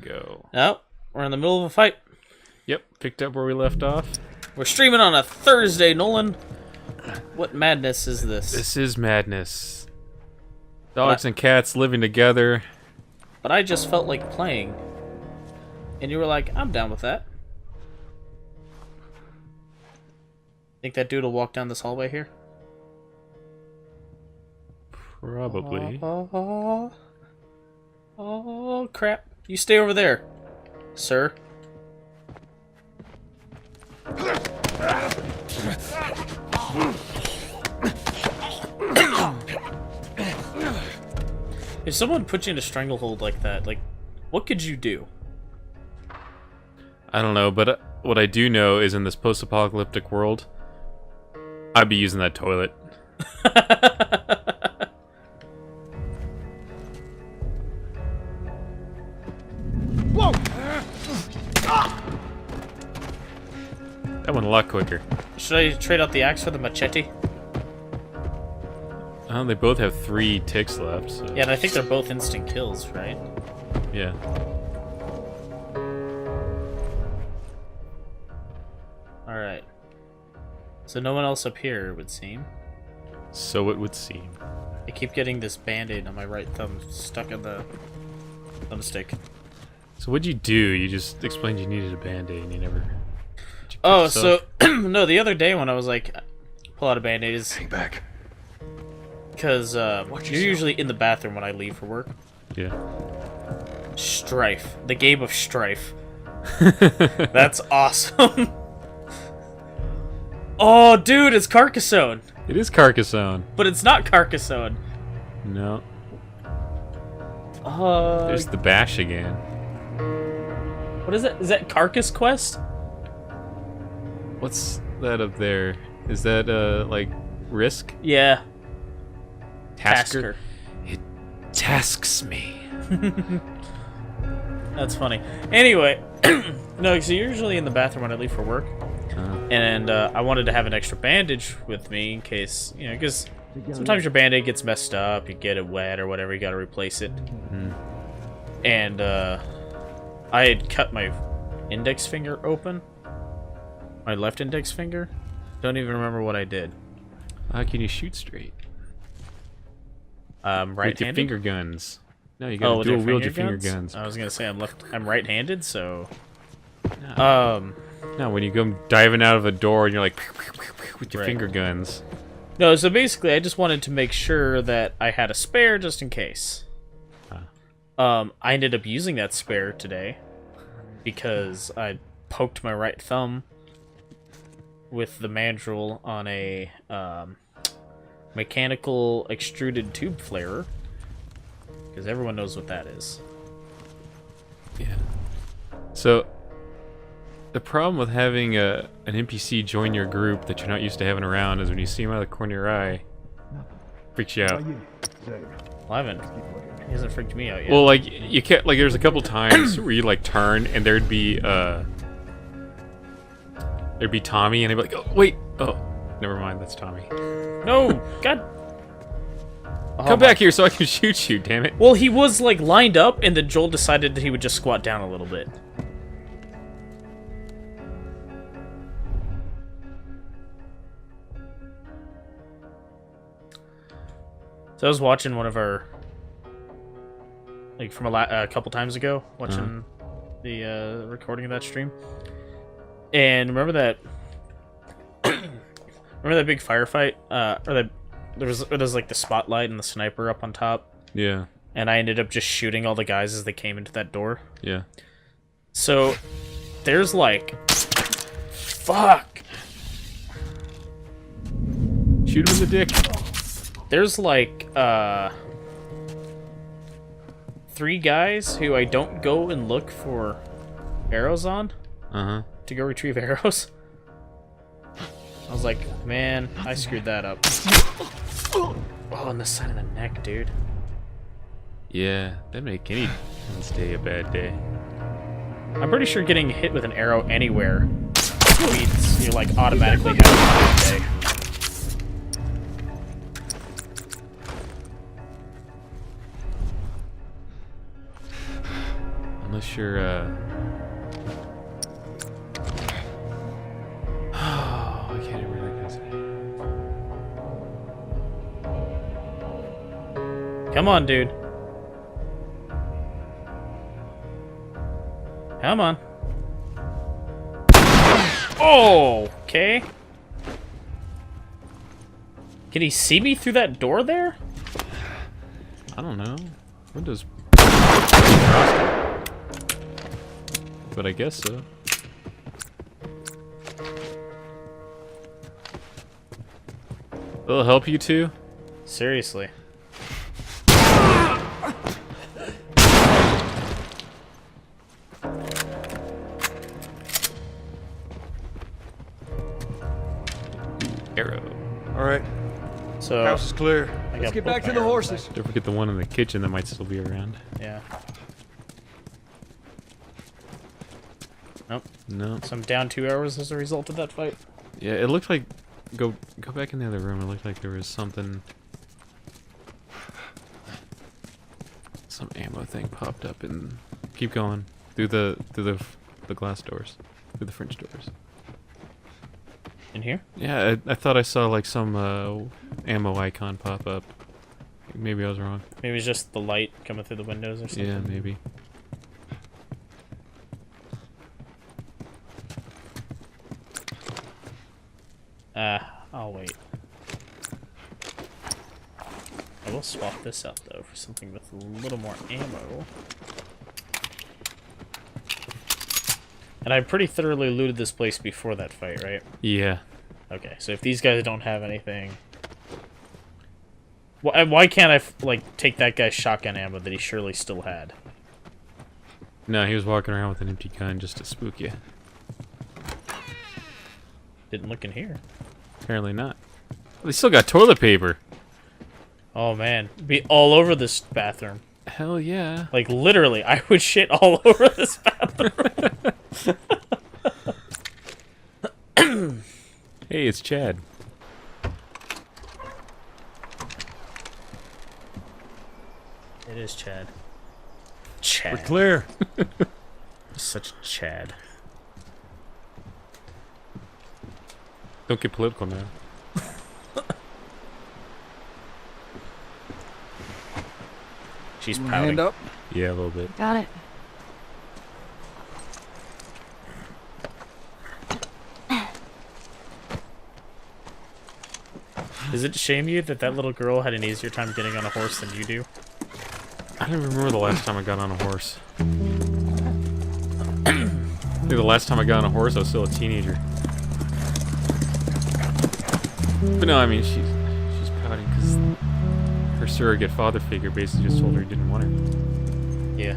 go. Oh, we're in the middle of a fight. Yep, picked up where we left off. We're streaming on a Thursday, Nolan. What madness is this? This is madness. Dogs and cats living together. But I just felt like playing. And you were like, I'm down with that. Think that dude will walk down this hallway here? Probably. Oh, crap. You stay over there, sir. If someone put you in a stranglehold like that, like, what could you do? I don't know, but what I do know is in this post-apocalyptic world, I'd be using that toilet. Whoa! That went a lot quicker. Should I trade out the axe for the machete? They both have 3 ticks left. So. Yeah, and I think they're both instant kills, right? Yeah. Alright. So no one else up here, it would seem. So it would seem. I keep getting this band-aid on my right thumb stuck in the thumbstick. So what'd you do? You just explained you needed a band-aid and you never... Oh, so... no, the other day when I was like... Pull out a band-aid is... Hang back. Because you're usually in the bathroom when I leave for work. Yeah. Strife. The game of Strife. That's awesome. Oh, dude, it's Carcassonne. It is Carcassonne. But it's not Carcassonne. No. There's the bash again. What is it? Is that Carcass Quest? What's that up there? Is that, like, Risk? Yeah. Tasker? It tasks me. That's funny. Anyway, no, so you're usually in the bathroom when I leave for work. And I wanted to have an extra bandage with me in case, you know, because sometimes your band-aid gets messed up, you get it wet or whatever, you gotta replace it. And I had cut my index finger open. My left index finger. Don't even remember what I did. How can you shoot straight? Right-handed? With your finger guns. No, you gotta dual wield your finger guns. I was gonna say I'm right-handed, so... No, when you go diving out of a door and you're like... with your finger guns. No, so basically I just wanted to make sure that I had a spare just in case. I ended up using that spare today because I poked my right thumb with the mandrel on a mechanical extruded tube flarer, because everyone knows what that is. Yeah. So, the problem with having an NPC join your group that you're not used to having around is when you see him out of the corner of your eye, freaks you out. Well, he hasn't freaked me out yet. Well, like, you can't, like, there's a couple times where you, like, turn and there'd be Tommy and I'd be like, oh, wait, oh, never mind, that's Tommy. No, God. Come back here so I can shoot you, damn it. Well, he was, like, lined up and then Joel decided that he would just squat down a little bit. So I was watching one of our, like, from a couple times ago, watching the recording of that stream, and remember that big firefight, there's like the spotlight and the sniper up on top. Yeah. And I ended up just shooting all the guys as they came into that door. Yeah. So there's like, fuck. Shoot him in the dick. There's like 3 guys who I don't go and look for arrows on. To go retrieve arrows. I was like, man, I screwed that up. Oh, on the side of the neck, dude. Yeah, that'd make any day a bad day. I'm pretty sure getting hit with an arrow anywhere means you like automatically have a bad day. Unless you're, Oh, I can't even remember that guy's name. Come on, dude. Come on. Oh, okay. Can he see me through that door there? I don't know. Windows. But I guess so. It'll help you too. Seriously. Arrow. All right, So house is clear. I Let's got get both back to my the arrows horses. Don't forget the one in the kitchen that might still be around. back. Yeah. Nope. No. So I'm down 2 hours as a result of that fight. Yeah, it looked like go back in the other room. It looked like there was something. Some ammo thing popped up and keep going through the glass doors, through the French doors. In here? Yeah, I thought I saw like some ammo icon pop up. Maybe I was wrong. Maybe it's just the light coming through the windows or something. Yeah, maybe. I'll wait. I will swap this out though for something with a little more ammo. And I pretty thoroughly looted this place before that fight, right? Yeah. Okay, so if these guys don't have anything... Why can't I, like, take that guy's shotgun ammo that he surely still had? No, he was walking around with an empty gun just to spook you. Didn't look in here. Apparently not. They still got toilet paper. Oh, man. Be all over this bathroom. Hell yeah. Like, literally, I would shit all over this bathroom. Hey, it's Chad. It is Chad. We're Chad. clear. Such Chad. Don't get political now. She's Hand pouting. up. Yeah, a little bit. Got it. Does it shame you that that little girl had an easier time getting on a horse than you do? I don't even remember the last time I got on a horse. I think the last time I got on a horse, I was still a teenager. But no, I mean, she's pouting because her surrogate father figure basically just told her he didn't want her. Yeah.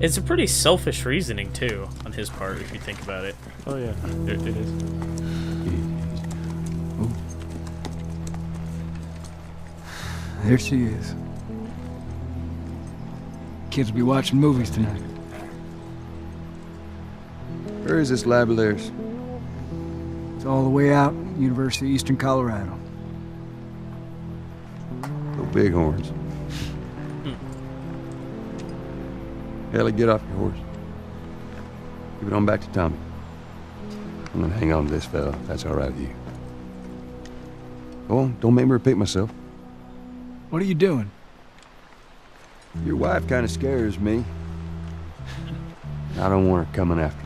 It's a pretty selfish reasoning, too, on his part, if you think about it. Oh yeah, it is. There she is. Kids will be watching movies tonight. Where is this lab of theirs? It's all the way out, University of Eastern Colorado. Go Bighorns. Ellie, get off your horse. Give it on back to Tommy. I'm gonna hang on to this fella, if that's all right with you. Go on, don't make me repeat myself. What are you doing? Your wife kind of scares me. I don't want her coming after me.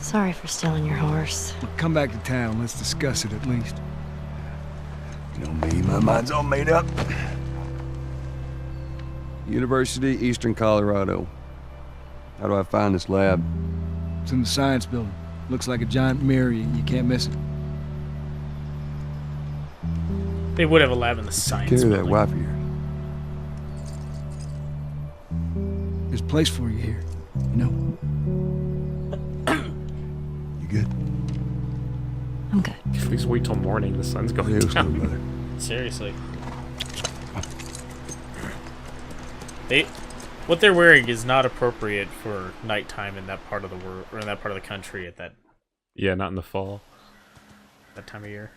Sorry for stealing your horse. Well, come back to town. Let's discuss it at least. You know me, my mind's all made up. University, Eastern Colorado. How do I find this lab? It's in the science building. Looks like a giant mirror. You can't miss it. They would have a lab in the science Care of that building. wife of yours. There's a place for you here. You know? You good? I'm good. Please wait till morning. The sun's going Adios, down. little brother. Seriously. what they're wearing is not appropriate for nighttime in that part of the world or in that part of the country at that Yeah, not in the fall. time of year.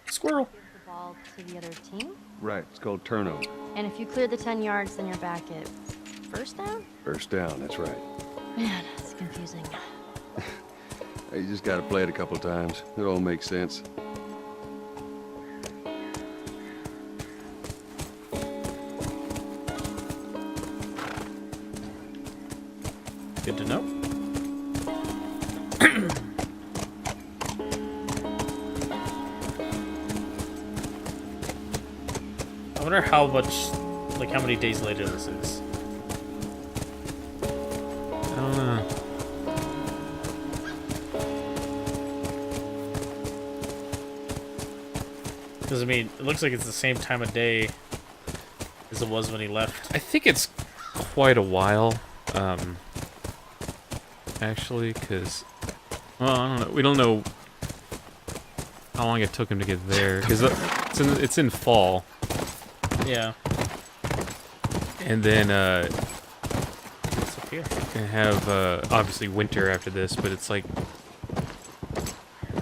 Squirrel. Give the ball to the other team. Right, it's called turnover. And if you clear the 10 yards, then you're back at first down? First down, that's right. Man, it's confusing. Hey, you just gotta play it a couple times. It all makes sense. Good to know. I wonder how much, like, how many days later this is. I don't know. Because, I mean, it looks like it's the same time of day as it was when he left. I think it's quite a while, actually, because, well, I don't know. We don't know how long it took him to get there, because it's in fall, Yeah. and then It's up here. gonna have obviously winter after this, but it's like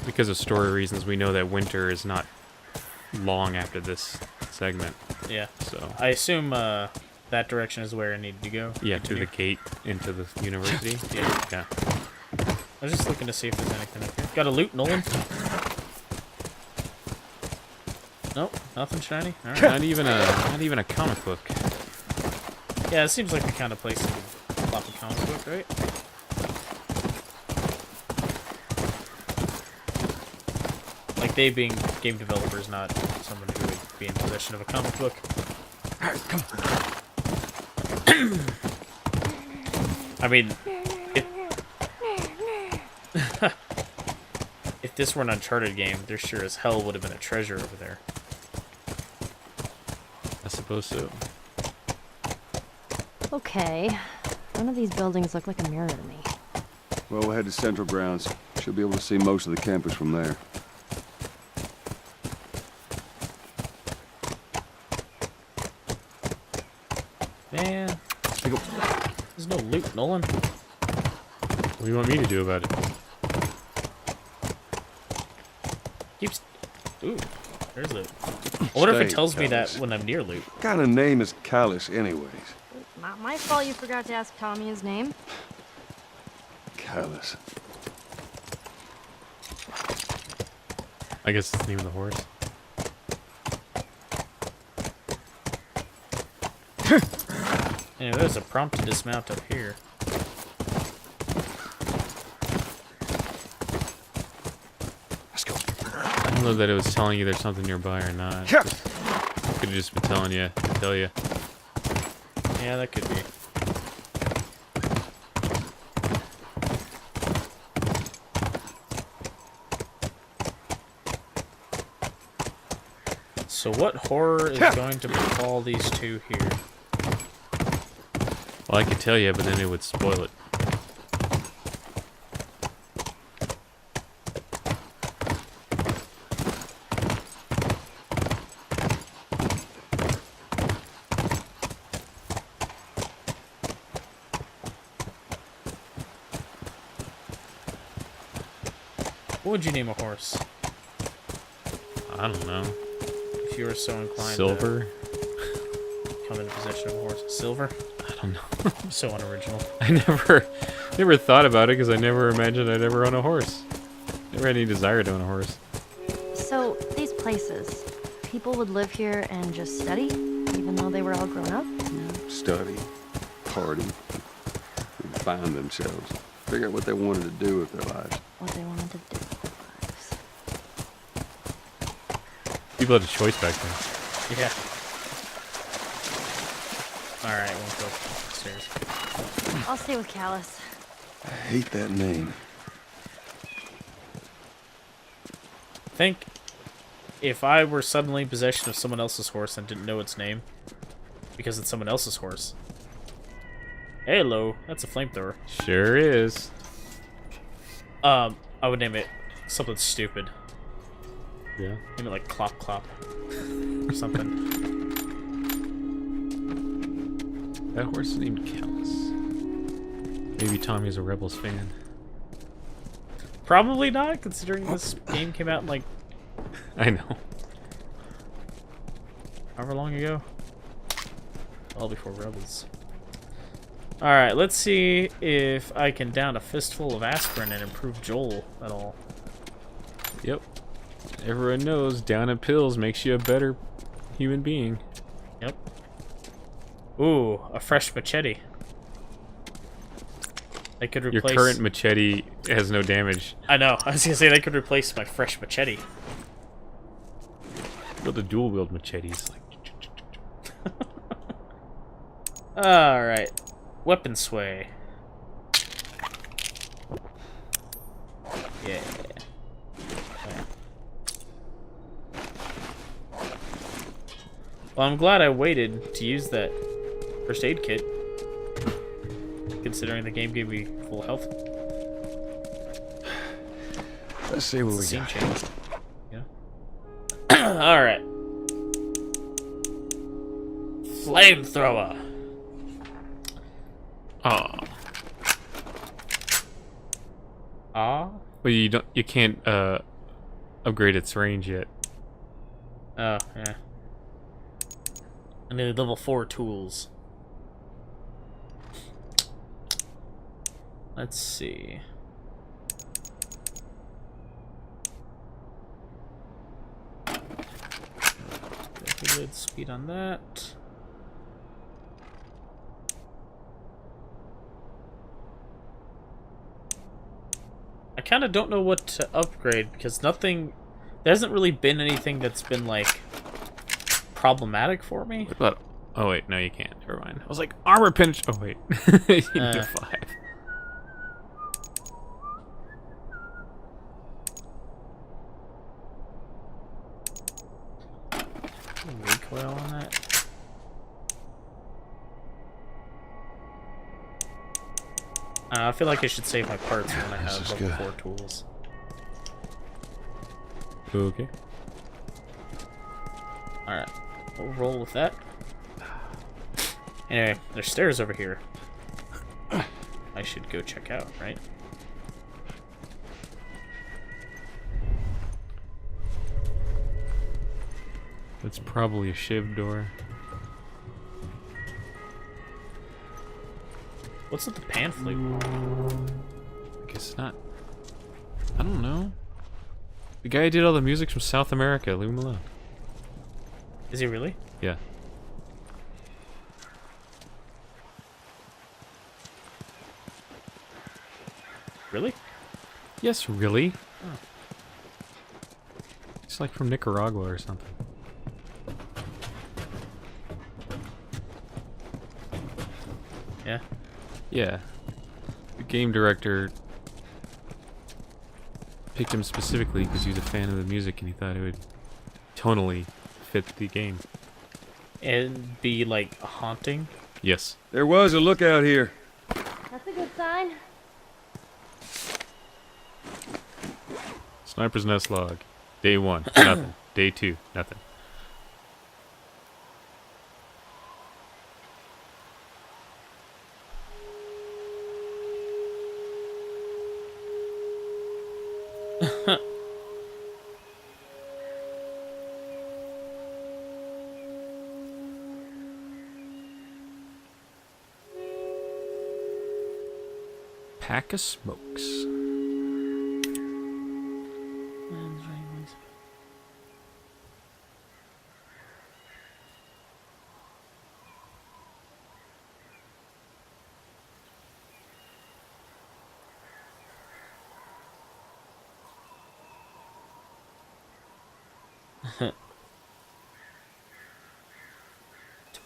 because of story reasons, we know that winter is not long after this segment. Yeah. So I assume that direction is where I need to go. yeah, to the gate into the university. Yeah. Yeah. I was just looking to see if there's anything up here. Got a loot, Nolan? Nope, nothing shiny. All right. Not even a comic book. Yeah, it seems like the kind of place you would plop a comic book, right? Like they being game developers, not someone who would be in possession of a comic book. Alright, come on. I mean, if this were an Uncharted game, there sure as hell would have been a treasure over there. I suppose so. Okay. None of these buildings look like a mirror to me. Well, we'll head to Central Grounds. Should be able to see most of the campus from there. Man, there's no loot, Nolan. What do you want me to do about it? Keeps. Ooh, there's loot. I wonder if it Stay, tells me that Callus. when I'm near loot. What kind of name is Callus, anyways? Not my fault you forgot to ask Tommy his name. Callus. I guess it's the name of the horse. Anyway, there's a prompt to dismount up here. Let's go. I don't know that it was telling you there's something nearby or not. Yeah. Could have just been telling you to tell you. Yeah, that could be. So what horror is going to befall these two here? Well, I could tell you, but then it would spoil it. What would you name a horse I don't know. if you were so inclined Silver? to come into possession of a horse? Silver? I don't know. So unoriginal. I never thought about it because I never imagined I'd ever own a horse. Never had any desire to own a horse. So, these places, people would live here and just study, even though they were all grown up? Study, party, and find themselves. Figure out what they wanted to do with their lives. What they wanted to do with their lives. People had a choice back then. Yeah. Alright, won't go upstairs. I'll stay with Callus. I hate that name. I think if I were suddenly in possession of someone else's horse and didn't know its name, because it's someone else's horse. Hello, that's a flamethrower. Sure is. I would name it something stupid. Yeah. Maybe like clop clop or something. That horse is named Callus. Maybe Tommy's a Rebels fan. Probably not, considering this game came out in like I know. however long ago. All before Rebels. Alright, let's see if I can down a fistful of aspirin and improve Joel at all. Yep. Everyone knows downing pills makes you a better human being. Yep. Ooh, a fresh machete. They could Your replace... current machete has no damage. I know, I was gonna say they could replace my fresh machete. Build a dual wield machetes. Like, Alright. Weapon sway. Yeah. Well, I'm glad I waited to use that first aid kit, considering the game gave me full health. Let's see what we Scene got. change. Yeah. Alright. Flamethrower. aw. Ah? Well, you can't upgrade its range yet. Oh, yeah. I need level 4 tools. Let's see. Good speed on that. I kind of don't know what to upgrade because nothing. There hasn't really been anything that's been like problematic for me. What about? Oh wait, no, you can't. Never mind. I was like armor pinch. Oh wait, you can do 5. Recoil on that. I feel like I should save my parts when I This have is level good. 4 tools. Okay. Alright, we'll roll with that. Anyway, there's stairs over here. I should go check out, right? That's probably a shiv door. What's with the pan flute? I guess not. I don't know. The guy who did all the music from South America. Leave him alone. Is he really? Yeah. Really? Yes, really? It's like from Nicaragua or something. Yeah. Yeah. The game director picked him specifically because he was a fan of the music and he thought it would tonally fit the game. And be like haunting? Yes. There was a lookout here. That's a good sign. Sniper's Nest log. Day 1, nothing. Day 2, nothing. Pack of smokes. To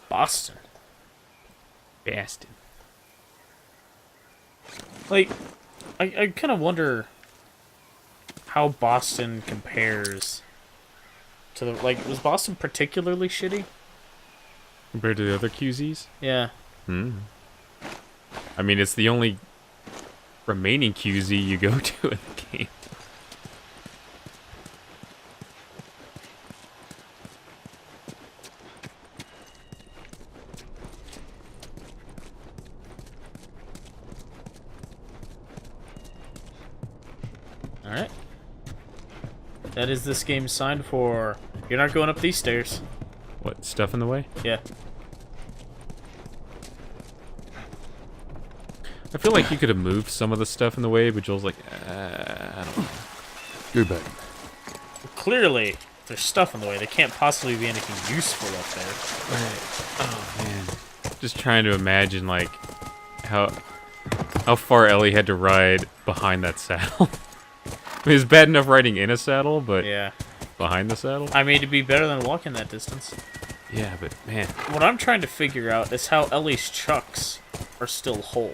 Boston. Boston. Like, I kind of wonder how Boston compares to the, like, was Boston particularly shitty? Compared to the other QZs? Yeah. I mean, it's the only remaining QZ you go to in the game. Alright. That is this game signed for. You're not going up these stairs. What, stuff in the way? Yeah. I feel like you could have moved some of the stuff in the way, but Joel's like, I don't know. You're back. Clearly, if there's stuff in the way. There can't possibly be anything useful up there. Oh, man. Just trying to imagine, like, how far Ellie had to ride behind that saddle. I mean, it's bad enough riding in a saddle, but Yeah. behind the saddle? I mean, it'd be better than walking that distance. Yeah, but man. What I'm trying to figure out is how Ellie's chucks are still whole.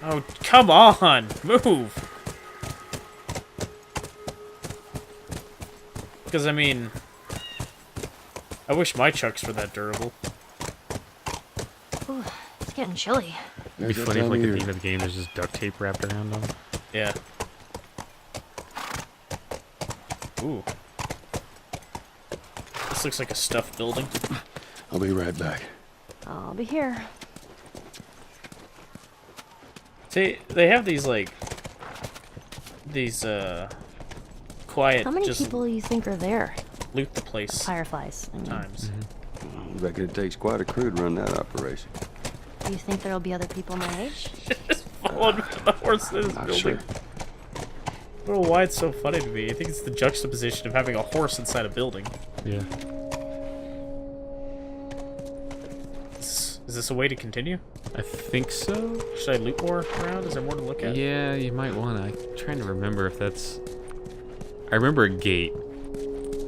Oh, come on! Move! Because, I mean... I wish my chucks were that durable. Ooh, it's getting chilly. It'd be funny if, like, at the end of the game, there's just duct tape wrapped around them. Yeah. Ooh. This looks like a stuffed building. I'll be right back. I'll be here. See, they have these, like... These, quiet, How many just people do you think are there? loot the place Fireflies, I mean. times. I reckon it takes quite a crew to run that operation. Do you think there'll be other people my age? Just following the horse in this Not building. sure. I don't know why it's so funny to me. I think it's the juxtaposition of having a horse inside a building. Yeah. Is this a way to continue? I think so. Should I loot more around? Is there more to look at? Yeah, you might want to. I'm trying to remember if that's... I remember a gate.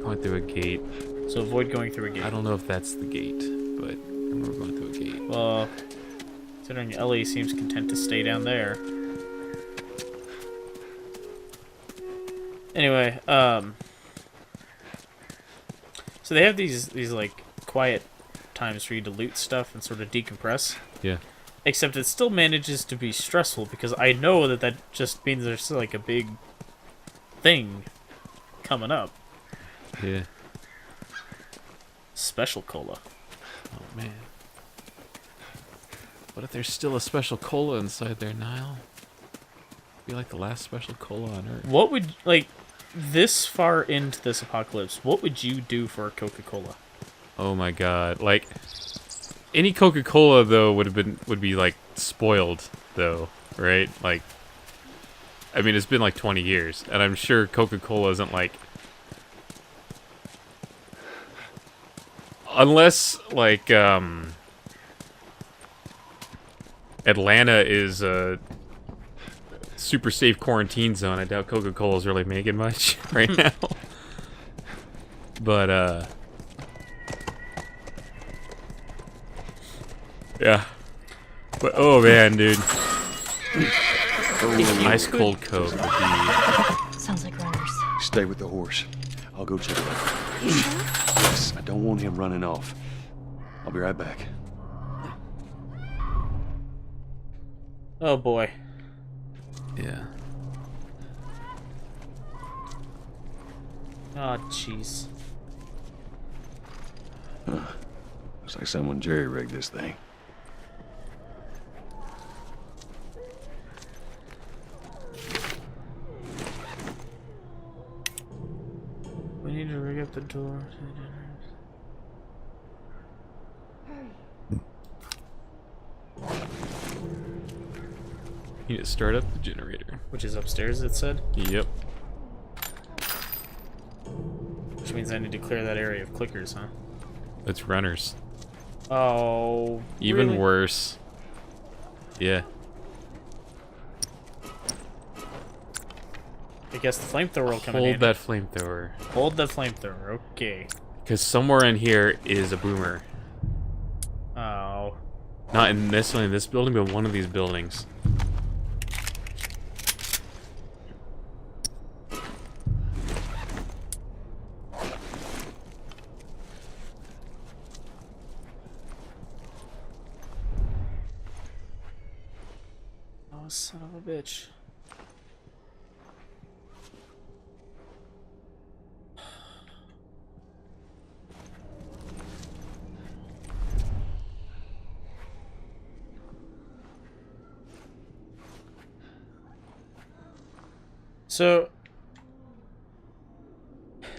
Going through a gate. So avoid going through a gate. I don't know if that's the gate, but I remember going through a gate. Well, considering Ellie seems content to stay down there. Anyway, so they have these like quiet times for you to loot stuff and sort of decompress. Yeah. Except it still manages to be stressful because I know that just means there's like a big thing coming up. Yeah. Special cola. Oh, man. What if there's still a special cola inside there, Niall? Be like the last special cola on Earth. What would, like, this far into this apocalypse, what would you do for a Coca-Cola? Oh my god. Like, any Coca-Cola, though, would be, like, spoiled, though, right? Like, I mean, it's been, like, 20 years, and I'm sure Coca-Cola isn't, like... Unless, like, Atlanta is a super safe quarantine zone, I doubt Coca-Cola's really making much right now. But, yeah. But, oh man, dude. Ice cold Coke would be... Sounds like runners. Stay with the horse. I'll go check it out. Yes, I don't want him running off. I'll be right back. Oh boy. Yeah. Oh jeez. Looks like someone jerry-rigged this thing. We need to rig up the door. You need to start up the generator. Which is upstairs, it said. Yep. Which means I need to clear that area of clickers, huh? It's runners. Oh. Even really? worse. Yeah. I guess the flamethrower will come in Hold handy. that flamethrower. Hold the flamethrower. Okay. Because somewhere in here is a boomer. Oh. Not necessarily in this building, but one of these buildings. Oh, son of a bitch. So,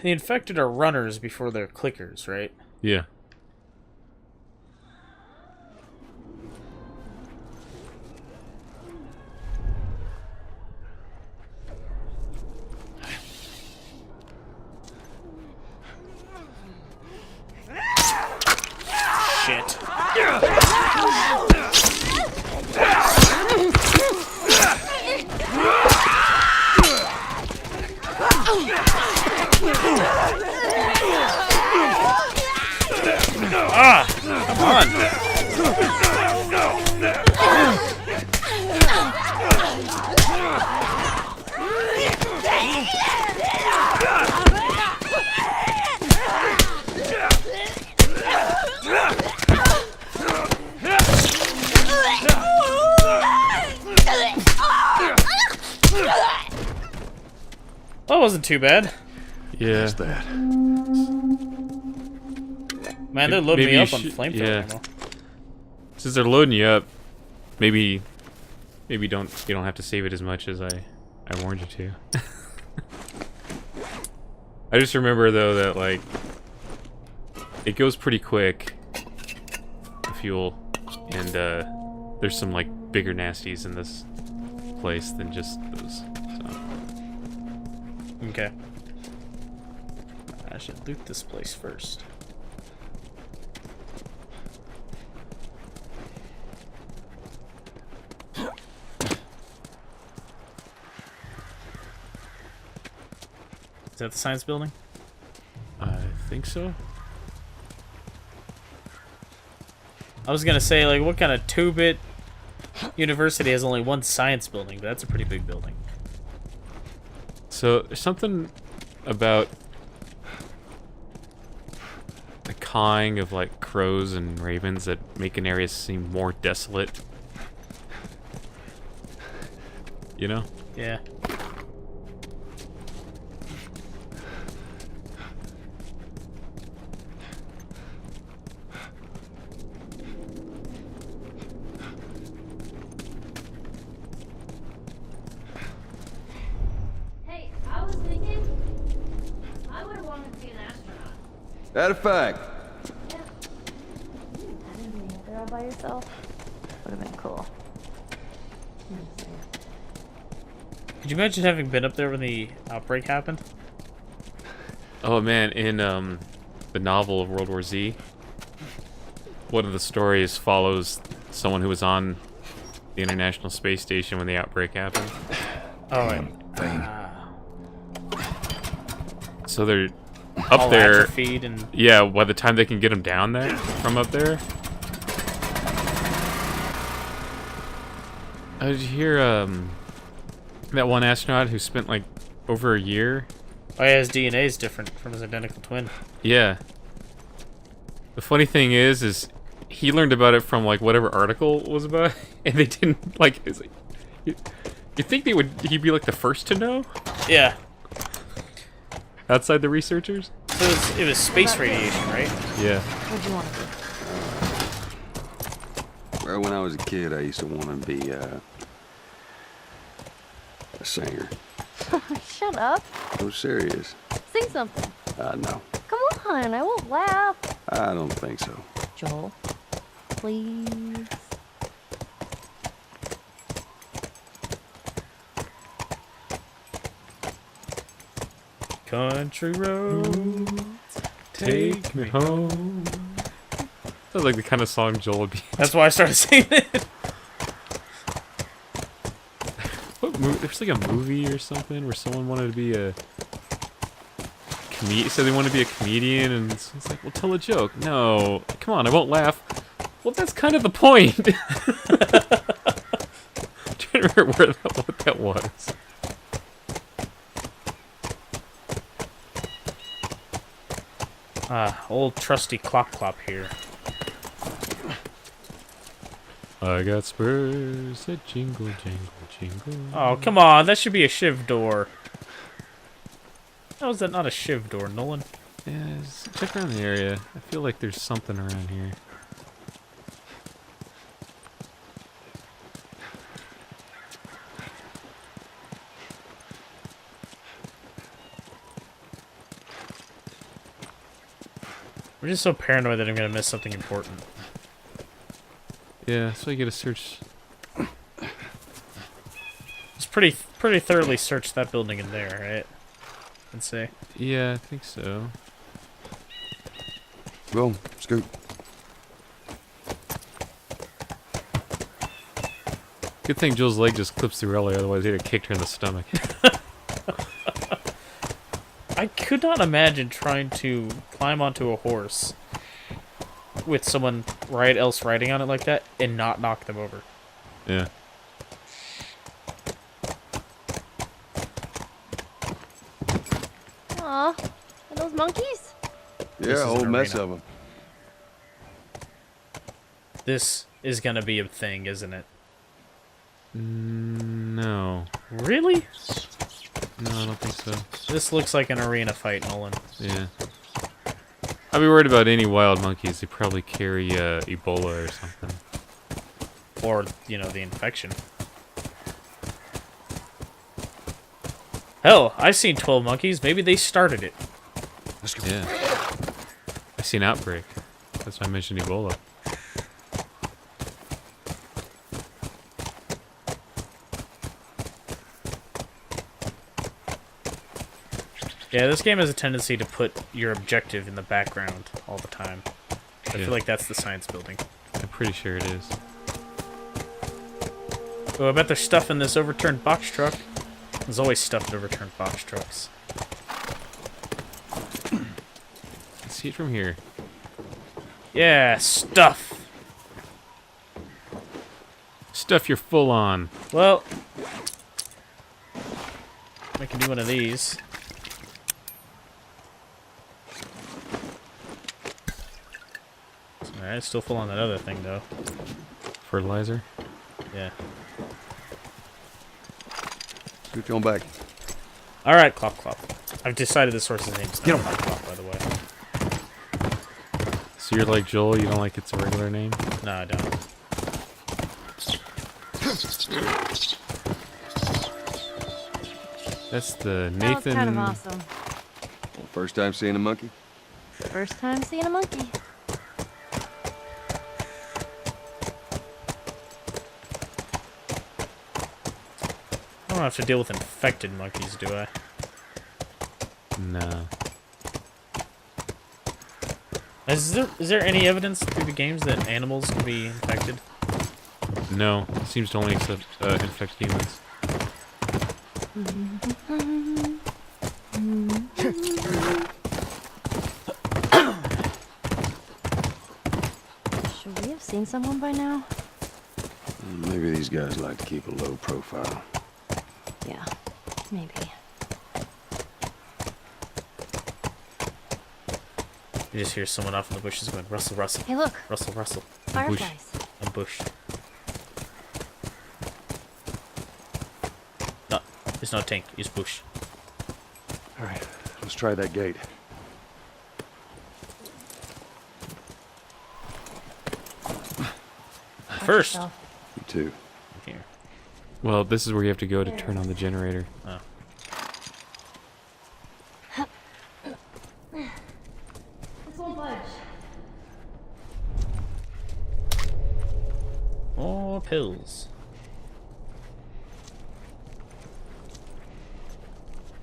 the infected are runners before they're clickers, right? Yeah. Shit. Ah! Come on! That wasn't too bad. Yeah. That's that. Man, they're loading Maybe me you up on should- flamethrower yeah. ammo. Since they're loading you up, maybe you don't have to save it as much as I warned you to. I just remember though that like it goes pretty quick, the fuel, and there's some like bigger nasties in this place than just those. So. Okay. I should loot this place first. Is that the science building? I think so. I was gonna say, like, what kind of 2-bit university has only one science building? But that's a pretty big building. So there's something about the cawing of like crows and ravens that make an area seem more desolate. You know? Yeah. Hey, I was thinking I would have wanted to be an astronaut. That a fact. Yeah. Imagine being up there all by yourself. Would have been cool. Could you imagine having been up there when the outbreak happened? Oh man, in the novel of World War Z, one of the stories follows someone who was on the International Space Station when the outbreak happened. Oh, right. So they're up All there. atrophied and Yeah, by the time they can get them down there from up there. Did you hear that one astronaut who spent like over a year? oh yeah, his DNA is different from his identical twin. Yeah. The funny thing is he learned about it from like whatever article it was about, and they didn't like. It's like you think he'd be like the first to know Yeah. outside the researchers? So it was space radiation, right? Yeah. What'd you want to do? Well, when I was a kid, I used to want to be a singer. Shut up. So serious. Sing something. No, Come on, I won't laugh. I don't think so. Joel, please. Country road, Take me home. Sounds like the kind of song Joel would be. That's why I started singing it. What movie? There's like a movie or something where someone wanted to be a comedian. So they want to be a comedian, and it's like, well, tell a joke. No, come on, I won't laugh. Well, that's kind of the point. I'm trying to remember what that was. Ah, old trusty clop here. I got spurs that jingle, jangle, jingle. Oh, come on, that should be a shiv door. How is that not a shiv door, Nolan? Yeah, just check around the area. I feel like there's something around here. I'm just so paranoid that I'm gonna miss something important. Yeah, so you gotta search. It's pretty thoroughly searched that building in there, right? Let's see. Yeah, I think so. Go, scoot. Good thing Jill's leg just clips through earlier, otherwise he'd have kicked her in the stomach. I could not imagine trying to climb onto a horse with someone else riding on it like that and not knock them over. Yeah. Aw, are those monkeys? This Yeah, is a whole an mess arena. of them. This is gonna be a thing, isn't it? No. Really? No, I don't think so. This looks like an arena fight, Nolan. Yeah. I'd be worried about any wild monkeys. They probably carry Ebola or something. Or, you know, the infection. Hell, I've seen 12 monkeys. Maybe they started it. Let's go. Yeah. I see an outbreak. That's why I mentioned Ebola. Yeah, this game has a tendency to put your objective in the background all the time. I Yeah. feel like that's the science building. I'm pretty sure it is. Oh, I bet there's stuff in this overturned box truck. There's always stuff in overturned box trucks. I see it from here. Yeah, stuff! Stuff you're full on. Well, I can do one of these. Alright, still full on that other thing, though. Fertilizer. Yeah. Scoot your own back. Alright, Clop Clop. I've decided this horse's name is not Clop Clop, by the way. So you're like Joel, you don't like its regular name? No, I don't. That's the That was Nathan. kind of awesome. First time seeing a monkey? First time seeing a monkey. I don't have to deal with infected monkeys, do I? No. Is there any evidence through the games that animals can be infected? No. It seems to only infect humans. Should we have seen someone by now? Maybe these guys like to keep a low profile. Yeah, maybe. You just hear someone off in the bushes going, Russell, Russell, Hey, look, Russell, Russell. fireflies. A bush. No, it's not a tank, it's bush. All right, let's try that gate. First. yourself. You too. Here. Well, this is where you have to go to turn on the generator. Oh. This won't budge. More pills.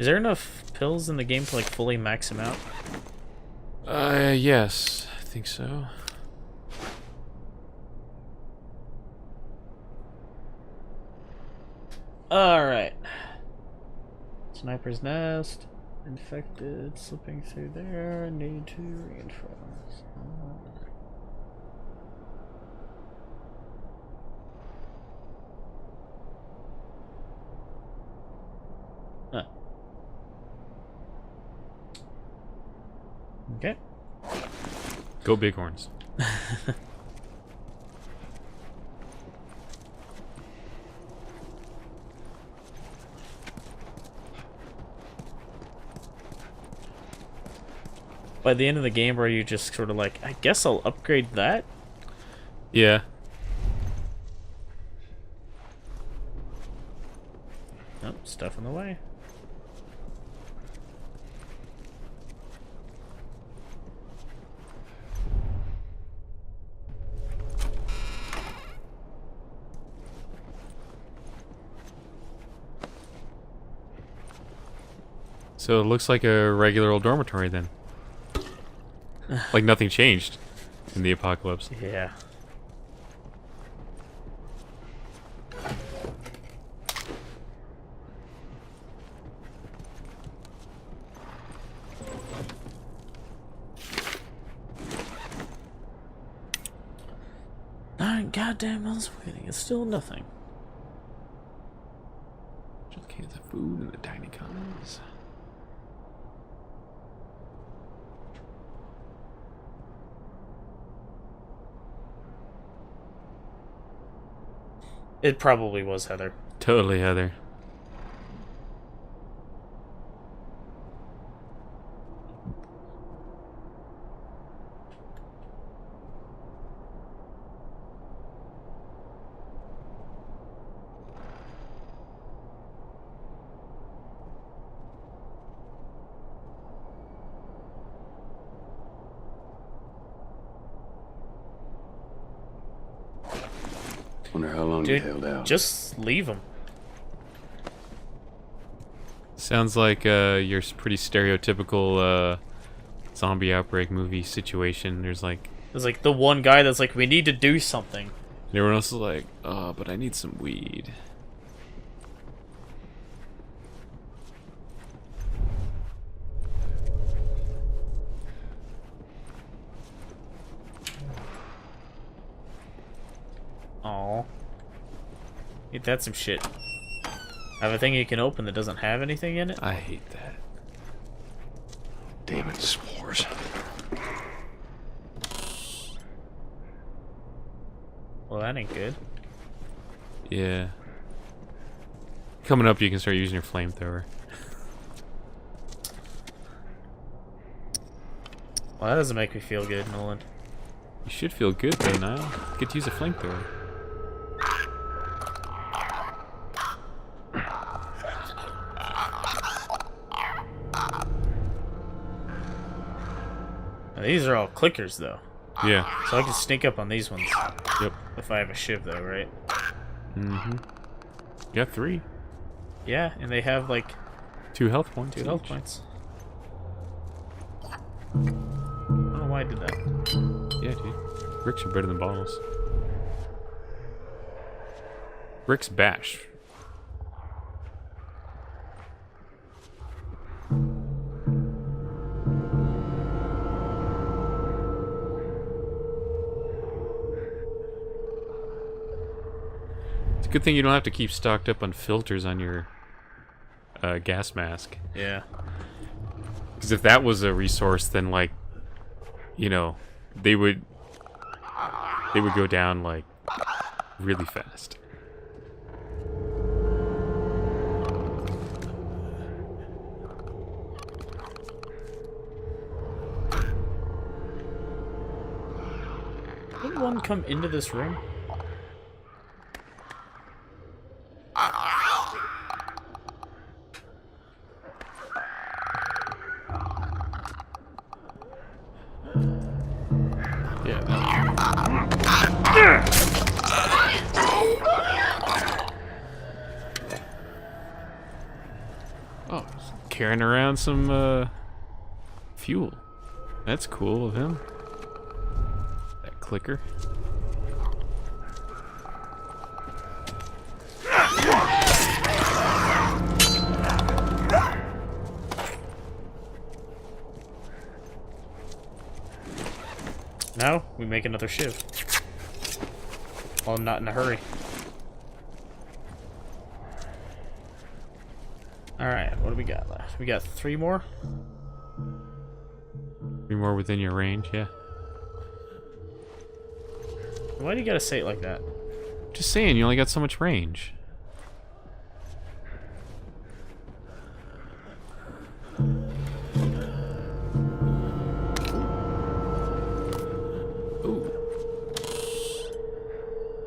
Is there enough pills in the game to like fully max them out? Yes. I think so. Alright. Sniper's nest. Infected. Slipping through there. Need to reinforce. Huh. Okay. Go Bighorns. By the end of the game, where you just sort of like, I guess I'll upgrade that? Yeah. Oh, stuff in the way. So it looks like a regular old dormitory then. Like nothing changed in the apocalypse. Yeah. Nine goddamn months waiting. It's still nothing. Just cans of food in the tiny commons. It probably was Heather. Totally, Heather. Wonder how long Dude, you held out. just leave him. Sounds like your pretty stereotypical zombie outbreak movie situation. There's like There's like the one guy that's like, we need to do something. everyone else is like, oh, but I need some weed. Aw. Ain't that some shit? I have a thing you can open that doesn't have anything in it? I hate that. Damn it, spores. Well, that ain't good. Yeah. Coming up, you can start using your flamethrower. Well, that doesn't make me feel good, Nolan. You should feel good though, Niall. You get to use a flamethrower. Now, these are all clickers, though. Yeah. So I can sneak up on these ones. Yep. If I have a shiv, though, right? Mm-hmm. You got 3. Yeah, and they have, like, 2 health points. 2 health each. points. I don't know why I did that. Yeah, dude. Bricks are better than bottles. Bricks bash. It's a good thing you don't have to keep stocked up on filters on your gas mask. Yeah. Because if that was a resource, then like, you know, they would go down like really fast. Did one come into this room? Yeah. Oh, he's carrying around some fuel. That's cool of him. That clicker. Now we make another shiv. Well, I'm not in a hurry. Alright, what do we got left? We got 3 more? 3 more within your range, yeah. Why do you gotta say it like that? Just saying, you only got so much range. Ooh.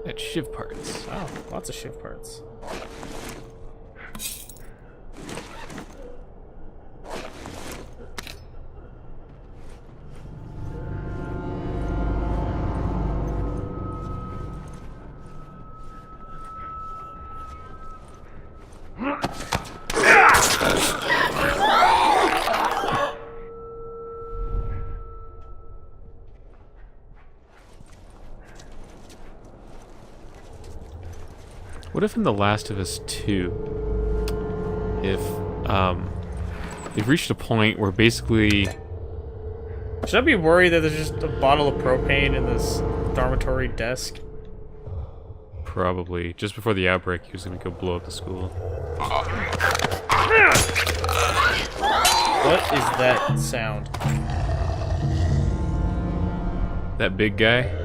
That's shiv parts. Oh, lots of shiv parts. What if in The Last of Us 2, if they've reached a point where basically... Should I be worried that there's just a bottle of propane in this dormitory desk? Probably. Just before the outbreak, he was going to go blow up the school. What is that sound? That big guy?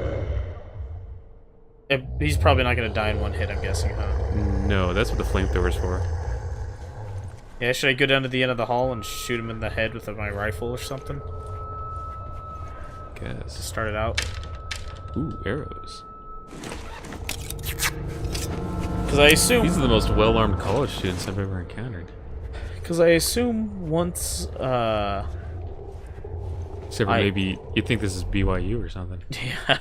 He's probably not gonna die in one hit, I'm guessing, huh? No, that's what the flamethrower's for. Yeah, should I go down to the end of the hall and shoot him in the head with my rifle or something? To Guess. start it out? Ooh, arrows. Because I assume... These are the most well-armed college students I've ever encountered. Because I assume once, Except for maybe you'd think this is BYU or something. Yeah.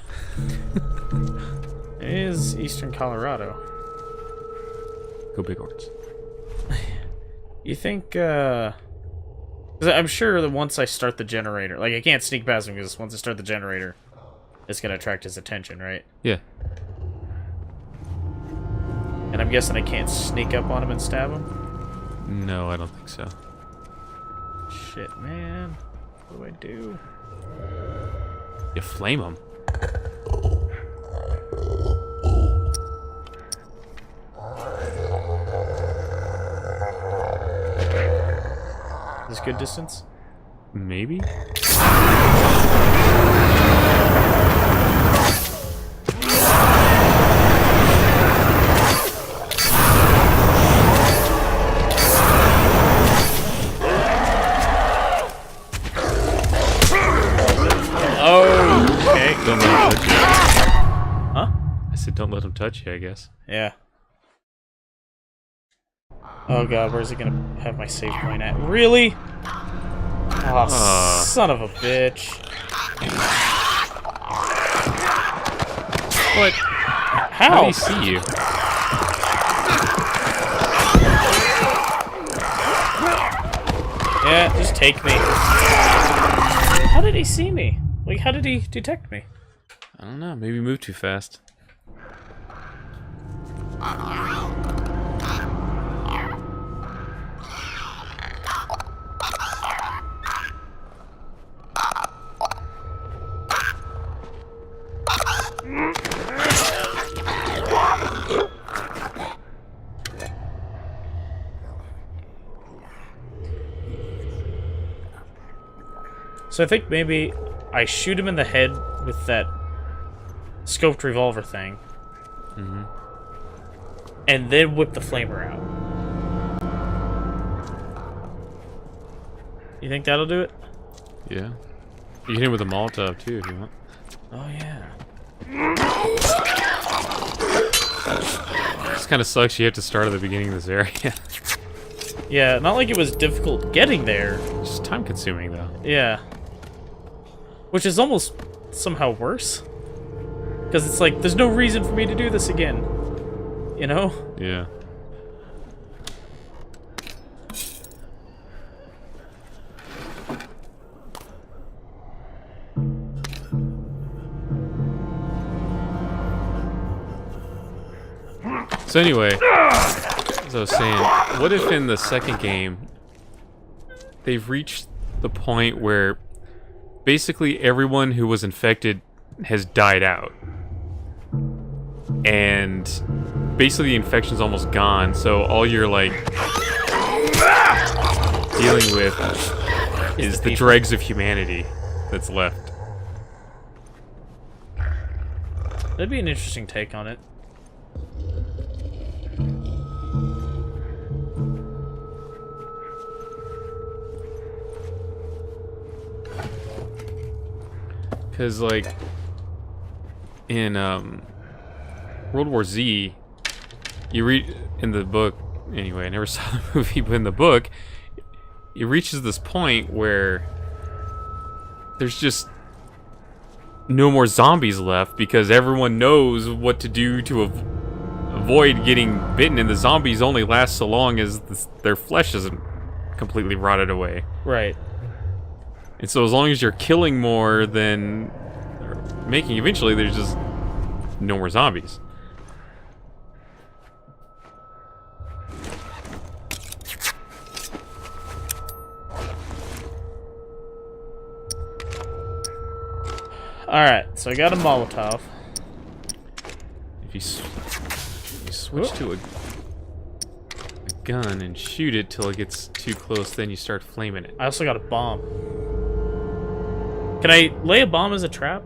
It is Eastern Colorado. Go Bighorns. You think, 'cause I'm sure that once I start the generator, like, I can't sneak past him because once I start the generator, it's gonna attract his attention, right? Yeah. And I'm guessing I can't sneak up on him and stab him? No, I don't think so. Shit, man. What do I do? You flame them. Is this good distance? Maybe? Oh, okay. Don't let him touch you. Huh? I said don't let him touch you, I guess. Yeah. Oh god, where's he gonna have my save point at? Really? Oh, son of a bitch. What? How? How do he see you? Yeah, just take me. How did he see me? Like, how did he detect me? I don't know, maybe move too fast. So I think maybe I shoot him in the head with that scoped revolver thing. Mm-hmm. And then whip the flamer out. You think that'll do it? Yeah. You can hit him with a Molotov too if you want. Oh yeah. This kind of sucks. You have to start at the beginning of this area. Yeah, not like it was difficult getting there. It's just time consuming though. Yeah. Which is almost somehow worse. Because it's like, there's no reason for me to do this again. You know? Yeah. So anyway, as I was saying, what if in the second game they've reached the point where basically everyone who was infected has died out, and basically the infection's almost gone, so all you're like dealing with is the dregs of humanity that's left. That'd be an interesting take on it. Because, like, in World War Z, you read in the book, anyway, I never saw the movie, but in the book, it reaches this point where there's just no more zombies left because everyone knows what to do to avoid getting bitten, and the zombies only last so long as their flesh isn't completely rotted away. Right. And so as long as you're killing more than making, eventually there's just no more zombies. Alright, so I got a Molotov. If you switch to a gun and shoot it till it gets too close, then you start flaming it. I also got a bomb. Can I lay a bomb as a trap?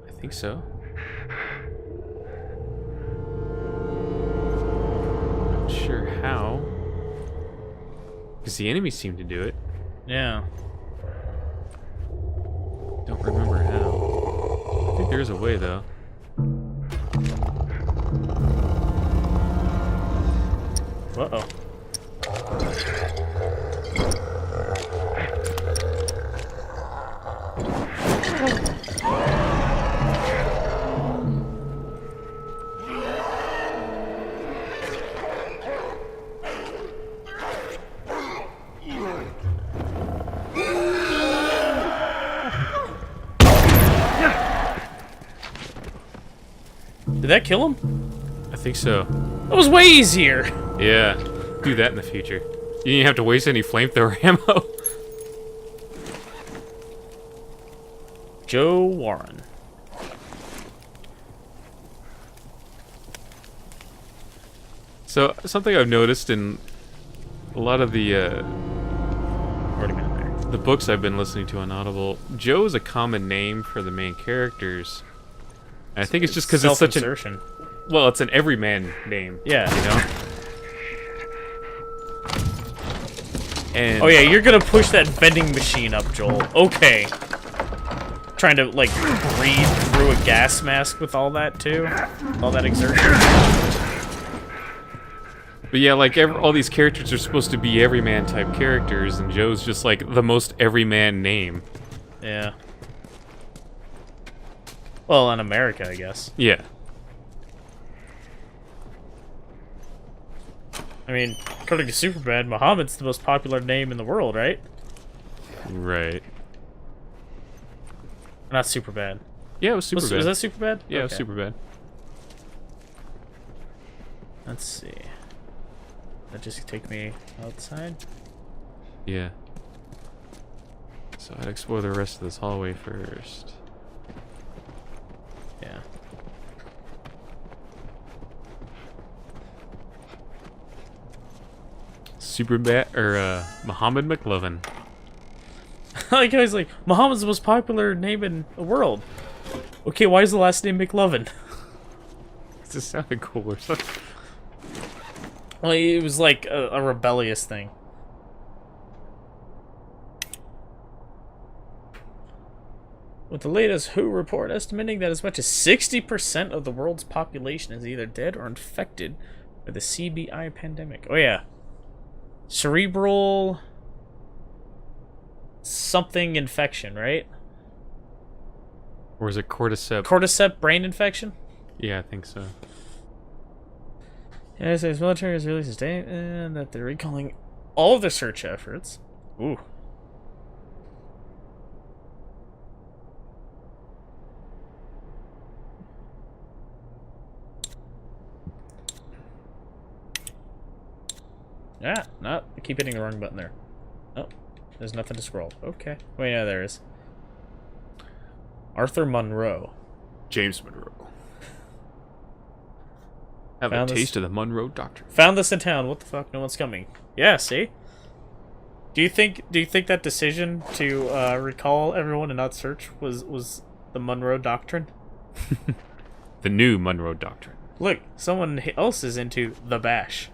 I think so. Not sure how. Because the enemies seem to do it. Yeah. Don't remember how. I think there is a way, though. Uh-oh. Did that kill him? I think so. That was way easier! Yeah. Do that in the future. You didn't have to waste any flamethrower ammo. Joe Warren. So, something I've noticed in a lot of the Already been in there. the books I've been listening to on Audible, Joe is a common name for the main characters. And I think it's just because it's such an... Self-insertion. Well, it's an everyman name. Yeah. You know? And Oh yeah, you're gonna push that vending machine up, Joel. Okay. Trying to, like, breathe through a gas mask with all that, too? All that exertion? But yeah, like, all these characters are supposed to be everyman type characters, and Joe's just, like, the most everyman name. Yeah. Well, in America, I guess. Yeah. I mean, according to Superbad, Muhammad's the most popular name in the world, right? Right. Not Superbad. Yeah, it was super bad. Was that Superbad? Yeah, it was Okay. super bad. Let's see. That just take me outside? Yeah. So I'd explore the rest of this hallway first. Yeah. Super bad, or Muhammad McLovin. Like, I was like, Muhammad's the most popular name in the world. Okay, why is the last name McLovin? It just sounded cool or something. Well, it was like a rebellious thing. With the latest WHO report estimating that as much as 60% of the world's population is either dead or infected by the CBI pandemic. Oh yeah. Cerebral something infection, right? Or is it cordyceps? Cordyceps brain infection? Yeah, I think so. United States military has released a statement that they're recalling all of their search efforts. Ooh. Ah, no, I keep hitting the wrong button there. Oh, there's nothing to scroll. Okay. Wait, yeah, there is. Arthur Monroe. James Monroe. Have Found a this- taste of the Monroe Doctrine. Found this in town. What the fuck? No one's coming. Yeah, see? Do you think that decision to recall everyone and not search was the Monroe Doctrine? The new Monroe Doctrine. Look, someone else is into the Bash.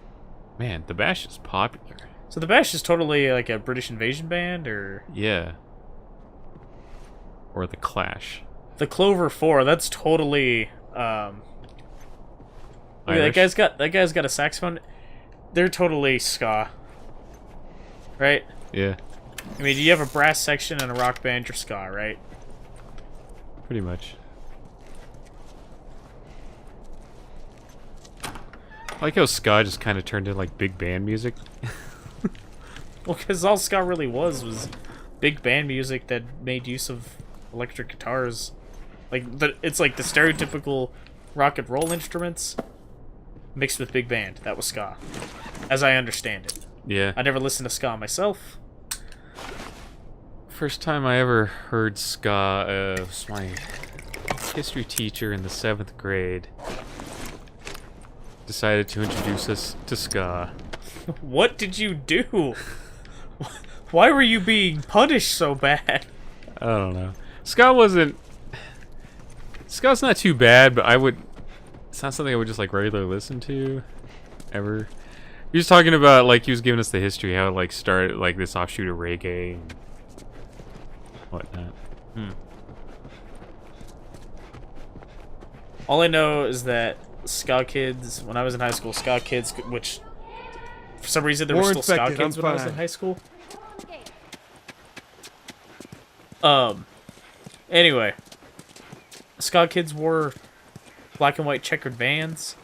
Man, the Bash is popular. So the Bash is totally like a British invasion band, or Yeah. Or the Clash. the Clover 4? That's totally. Look, that Irish? guy's got a saxophone. They're totally ska, right? Yeah, I mean, you have a brass section and a rock band, you're ska, right? pretty much. I like how ska just kind of turned into like big band music. Well, because all ska really was big band music that made use of electric guitars. Like, it's like the stereotypical rock and roll instruments mixed with big band. That was ska, as I understand it. Yeah. I never listened to ska myself. First time I ever heard ska was my history teacher in the 7th grade. Decided to introduce us to ska. What did you do? Why were you being punished so bad? I don't know. Ska's not too bad, but it's not something I would just like regularly listen to ever. He was talking about, like, he was giving us the history, how it like started, like, this offshoot of reggae and whatnot. All I know is that ska kids, when I was in high school, ska kids, which for some reason there were More still ska infected, kids I'm when I was in fine. high school. Anyway, ska kids wore black and white checkered Vans.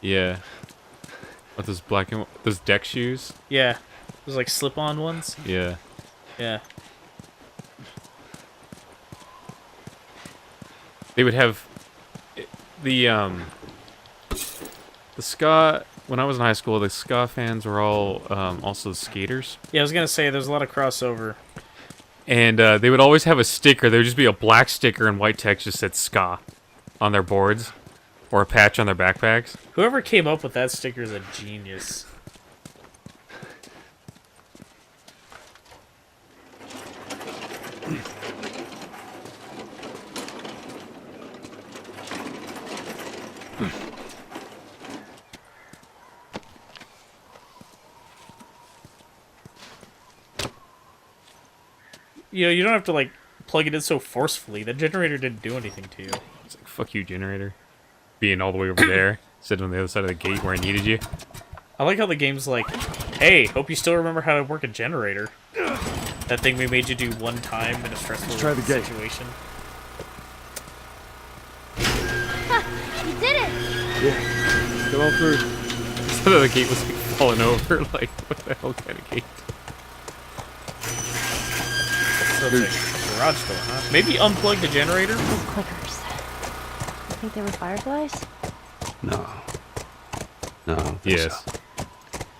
Yeah. With those those deck shoes? Yeah, those like slip-on ones. Yeah. Yeah. They would have the ska, when I was in high school, the ska fans were all also skaters. Yeah, I was gonna say there's a lot of crossover. And they would always have a sticker. There would just be a black sticker and white text just said ska on their boards. Or a patch on their backpacks. Whoever came up with that sticker is a genius. You know, you don't have to, like, plug it in so forcefully. The generator didn't do anything to you. It's like, fuck you, generator. Being all the way over there, sitting on the other side of the gate where I needed you. I like how the game's like, hey, hope you still remember how to work a generator. That thing we made you do one time in a stressful Let's try the gate. situation. You did it! Yeah. Come on through. So the gate was like falling over. Like, what the hell kind of gate? So it's like a garage door, huh? Maybe unplug the generator? Those clickers. You think they were fireflies? No. No, I don't think Yes.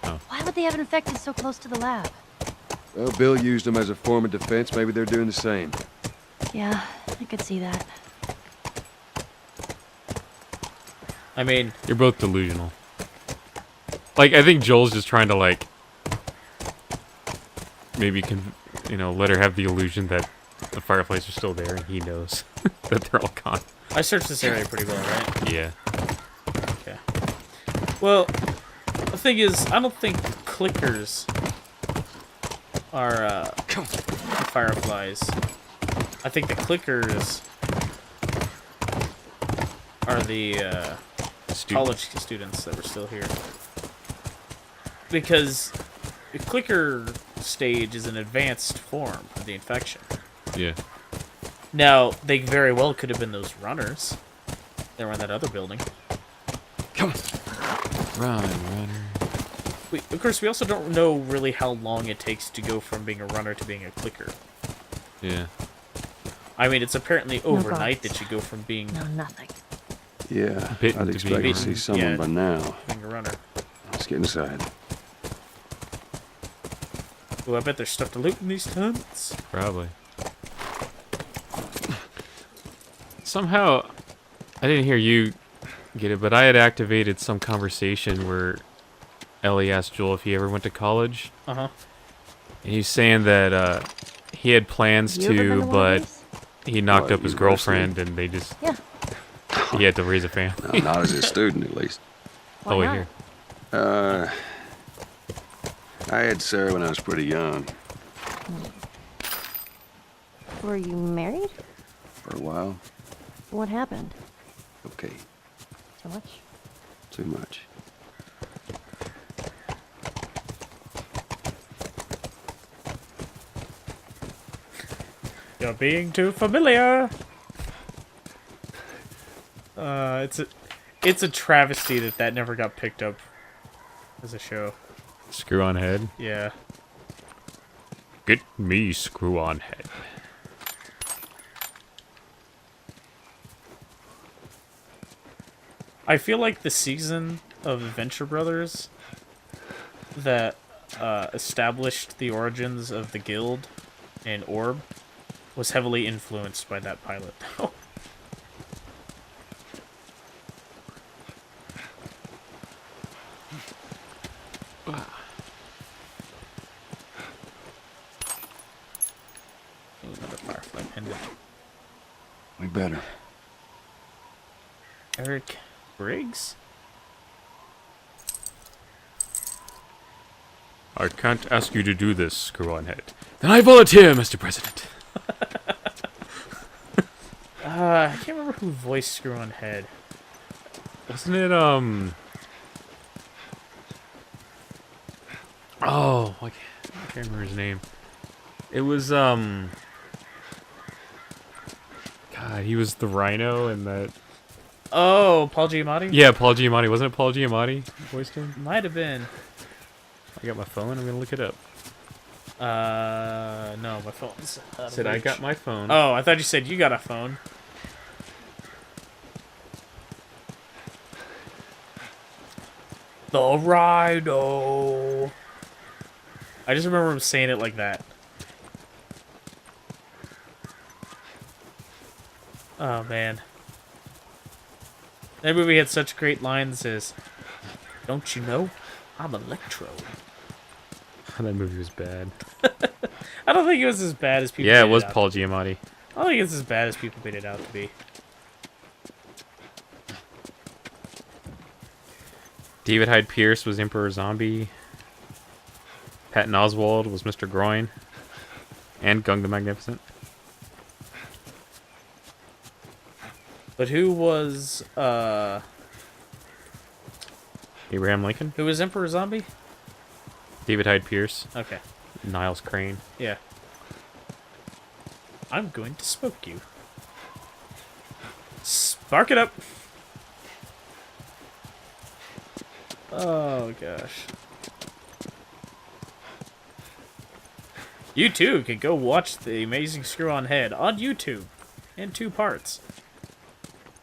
so. Why would they have infected so close to the lab? Well, Bill used them as a form of defense. Maybe they're doing the same. Yeah, I could see that. I mean, You're both delusional. Like, I think Joel's just trying to, like, maybe, let her have the illusion that the fireflies are still there and he knows that they're all gone. I searched this area pretty well, right? Yeah. Okay. Well, the thing is, I don't think clickers are fireflies. I think the clickers are the college students that were still here. Because the clicker stage is an advanced form of the infection. Yeah. Now, they very well could have been those runners. They were in that other building. Come on. Runner. Of course, we also don't know really how long it takes to go from being a runner to being a clicker. Yeah. I mean, it's apparently overnight guards. that you go from being No, nothing. Yeah, Bitten I'd to expect be- to see someone Yeah. by now. being a runner. Let's get inside. Oh, I bet there's stuff to loot in these tents. Probably. Somehow, I didn't hear you get it, but I had activated some conversation where Ellie asked Joel if he ever went to college. Uh-huh. And he's saying that he had plans You ever been to, one of but these? he knocked What, up his university? girlfriend and they just... Yeah. He had to raise a family. No, not as a student, at least. Why Oh, wait, not? here. I had Sarah when I was pretty young. Were you married? For a while. What happened? Okay, So much? too much. You're being too familiar. It's a travesty that never got picked up as a show. Screw on head. Yeah. Get me screw on head. I feel like the season of Adventure Brothers that established the origins of the guild and Orb was heavily influenced by that pilot. Another Firefly pendant. We better. Eric Briggs? I can't ask you to do this, screw on head. Then I volunteer, Mr. President. I can't remember who voiced Screw on Head. Wasn't it, Oh, I can't remember his name. It was, God, he was the Rhino in that... Oh, Paul Giamatti? Yeah, Paul Giamatti. Wasn't it Paul Giamatti who voiced him? Might have been. I got my phone. I'm gonna look it up. No, my phone's out of Said I reach. got my phone. Oh, I thought you said you got a phone. The Rhino. I just remember him saying it like that. Oh, man. That movie had such great lines as, "Don't you know? I'm Electro." That movie was bad. I don't think it was as bad as people Yeah, it made was out. Paul Giamatti. I don't think it's as bad as people made it out to be. David Hyde Pierce was Emperor Zombie. Patton Oswalt was Mr. Groin. And Gung the Magnificent. But who was Abraham Lincoln. Emperor Zombie? David Hyde Pierce. Okay. Niles Crane. Yeah. I'm going to smoke you. Spark it up. Oh gosh. You too can go watch The Amazing Screw on Head on YouTube in 2 parts.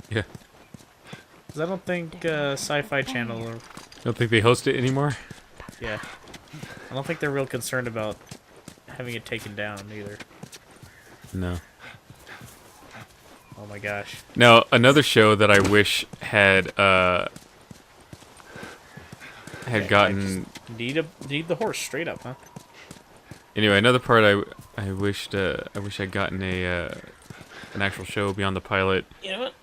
Yeah. 'Cause I don't think Sci-Fi Channel or Don't think they host it anymore. yeah. I don't think they're real concerned about having it taken down either. No. Oh my gosh. Now, another show that I wish had gotten... Need the horse straight up, huh? Anyway, another part I wish I'd gotten an actual show beyond the pilot You know what?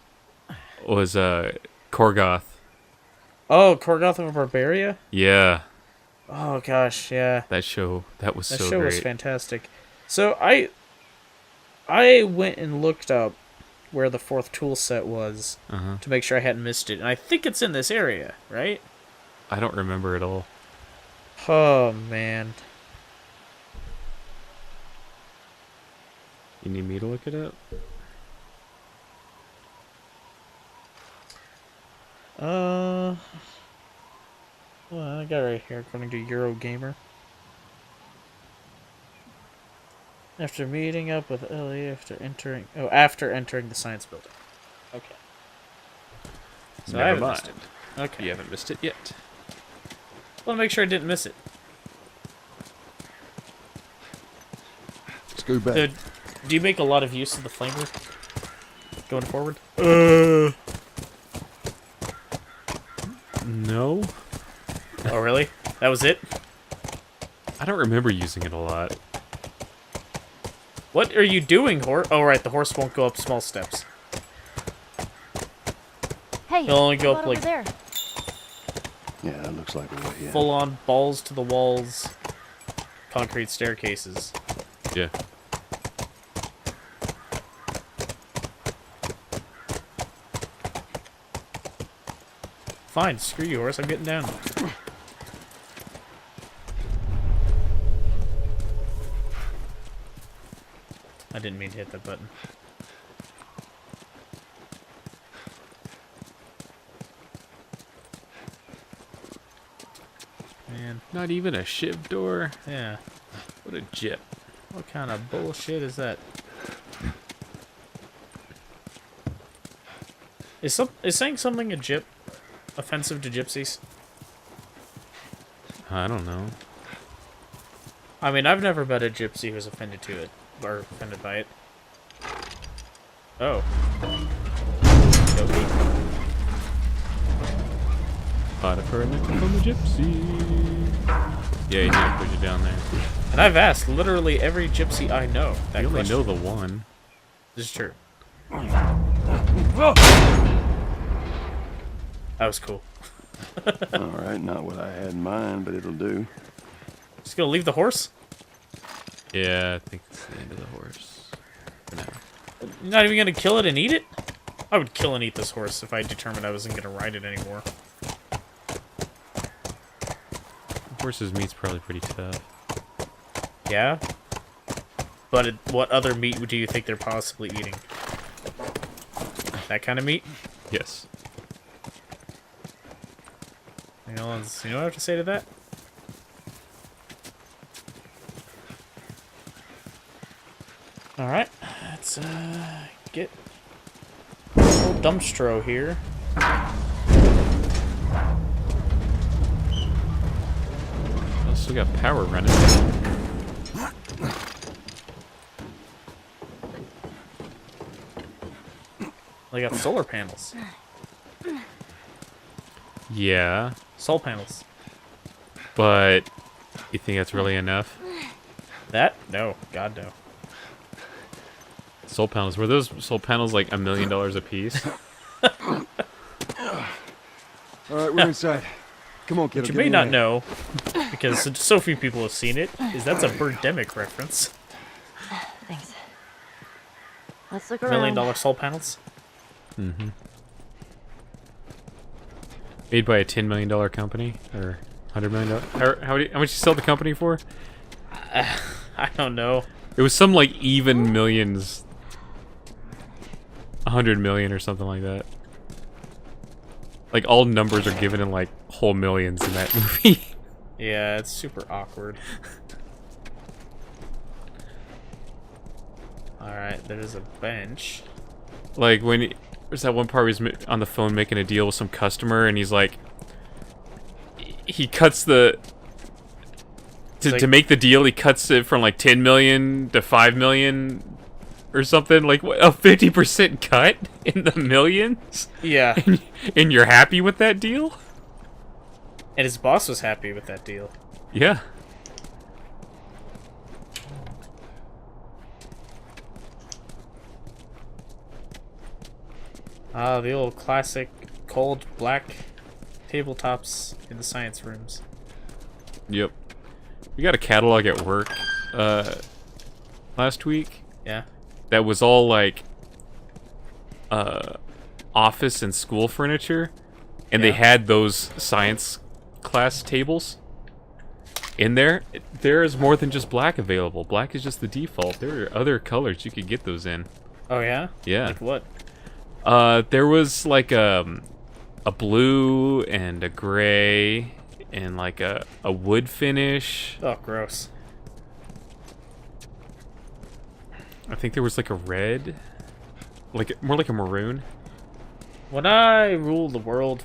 was Korgoth. Oh, Korgoth of Barbaria? Yeah, Oh gosh, yeah. that show was That so show great. was fantastic. So I went and looked up where the 4th tool set was Uh-huh. to make sure I hadn't missed it, and I think it's in this area, right? I don't remember at all. Oh man. You need me to look it up? Well, I got it right here according to Eurogamer. After meeting up with Ellie after entering the science building. Okay. So I Never haven't mind. missed it. Okay. You haven't missed it yet. Well, make sure I didn't miss it. Let's go back. Do you make a lot of use of the flamer going forward? No. Oh, really? That was it? I don't remember using it a lot. What are you doing, horse? Oh, right, the horse won't go up small steps. Hey, He'll only go how up, about like, over there. Yeah, that looks like a way. Yeah. Full-on balls to the walls, concrete staircases. Yeah. Fine, screw you, horse. I'm getting down. I didn't mean to hit that button. Man, Not even a shiv door. yeah. What a jip. What kind of bullshit is that? Is saying something a gyp offensive to gypsies? I don't know. I mean, I've never met a gypsy who's offended to it. or offended by it. Oh. Okay. Bought a furniture from a gypsy. Yeah, you need to push it down there. And I've asked literally every gypsy I know that You only question. know the one. This is true. That was cool. All right, not what I had in mind, but it'll do. Just gonna leave the horse? Yeah, I think it's the end of the horse. For now. You're not even gonna kill it and eat it? I would kill and eat this horse if I determined I wasn't gonna ride it anymore. Horse's meat's probably pretty tough. Yeah? But what other meat do you think they're possibly eating? That kind of meat? Yes. You know what I have to say to that? Alright, let's get a little dumpstro here. Oh, still got power running. They got solar panels. Yeah, Solar panels. but you think that's really enough? That? No. God, no. Solar panels. Were those solar panels like $1 million a piece? All right, we're inside. Come on, kiddo. What you get may in not there. know, because so few people have seen it, is that's a Birdemic reference. Thanks. Let's look $1 around. million solar panels. Mm-hmm. Made by a $10 million company or $100 million. How much you sell the company for? I don't know. It was some like even millions, 100 million or something like that. Like all numbers are given in like whole millions in that movie. Yeah, it's super awkward. Alright, there's a bench. Like when there's that one part where he's on the phone making a deal with some customer, and he's like, he cuts the to make the deal. He cuts it from like 10 million to 5 million or something. Like what, a 50% cut in the millions. Yeah, And you're happy with that deal? and his boss was happy with that deal. Yeah. Ah, the old classic cold black tabletops in the science rooms. Yep. We got a catalog at work last week Yeah. that was all like office and school furniture, and they Yeah. had those science class tables in there. There is more than just black available. Black is just the default. There are other colors you could get those in. Oh yeah? Yeah. Like what? There was like a blue and a gray and like a wood finish. Oh, gross. I think there was like a red, like more like a maroon. When I rule the world,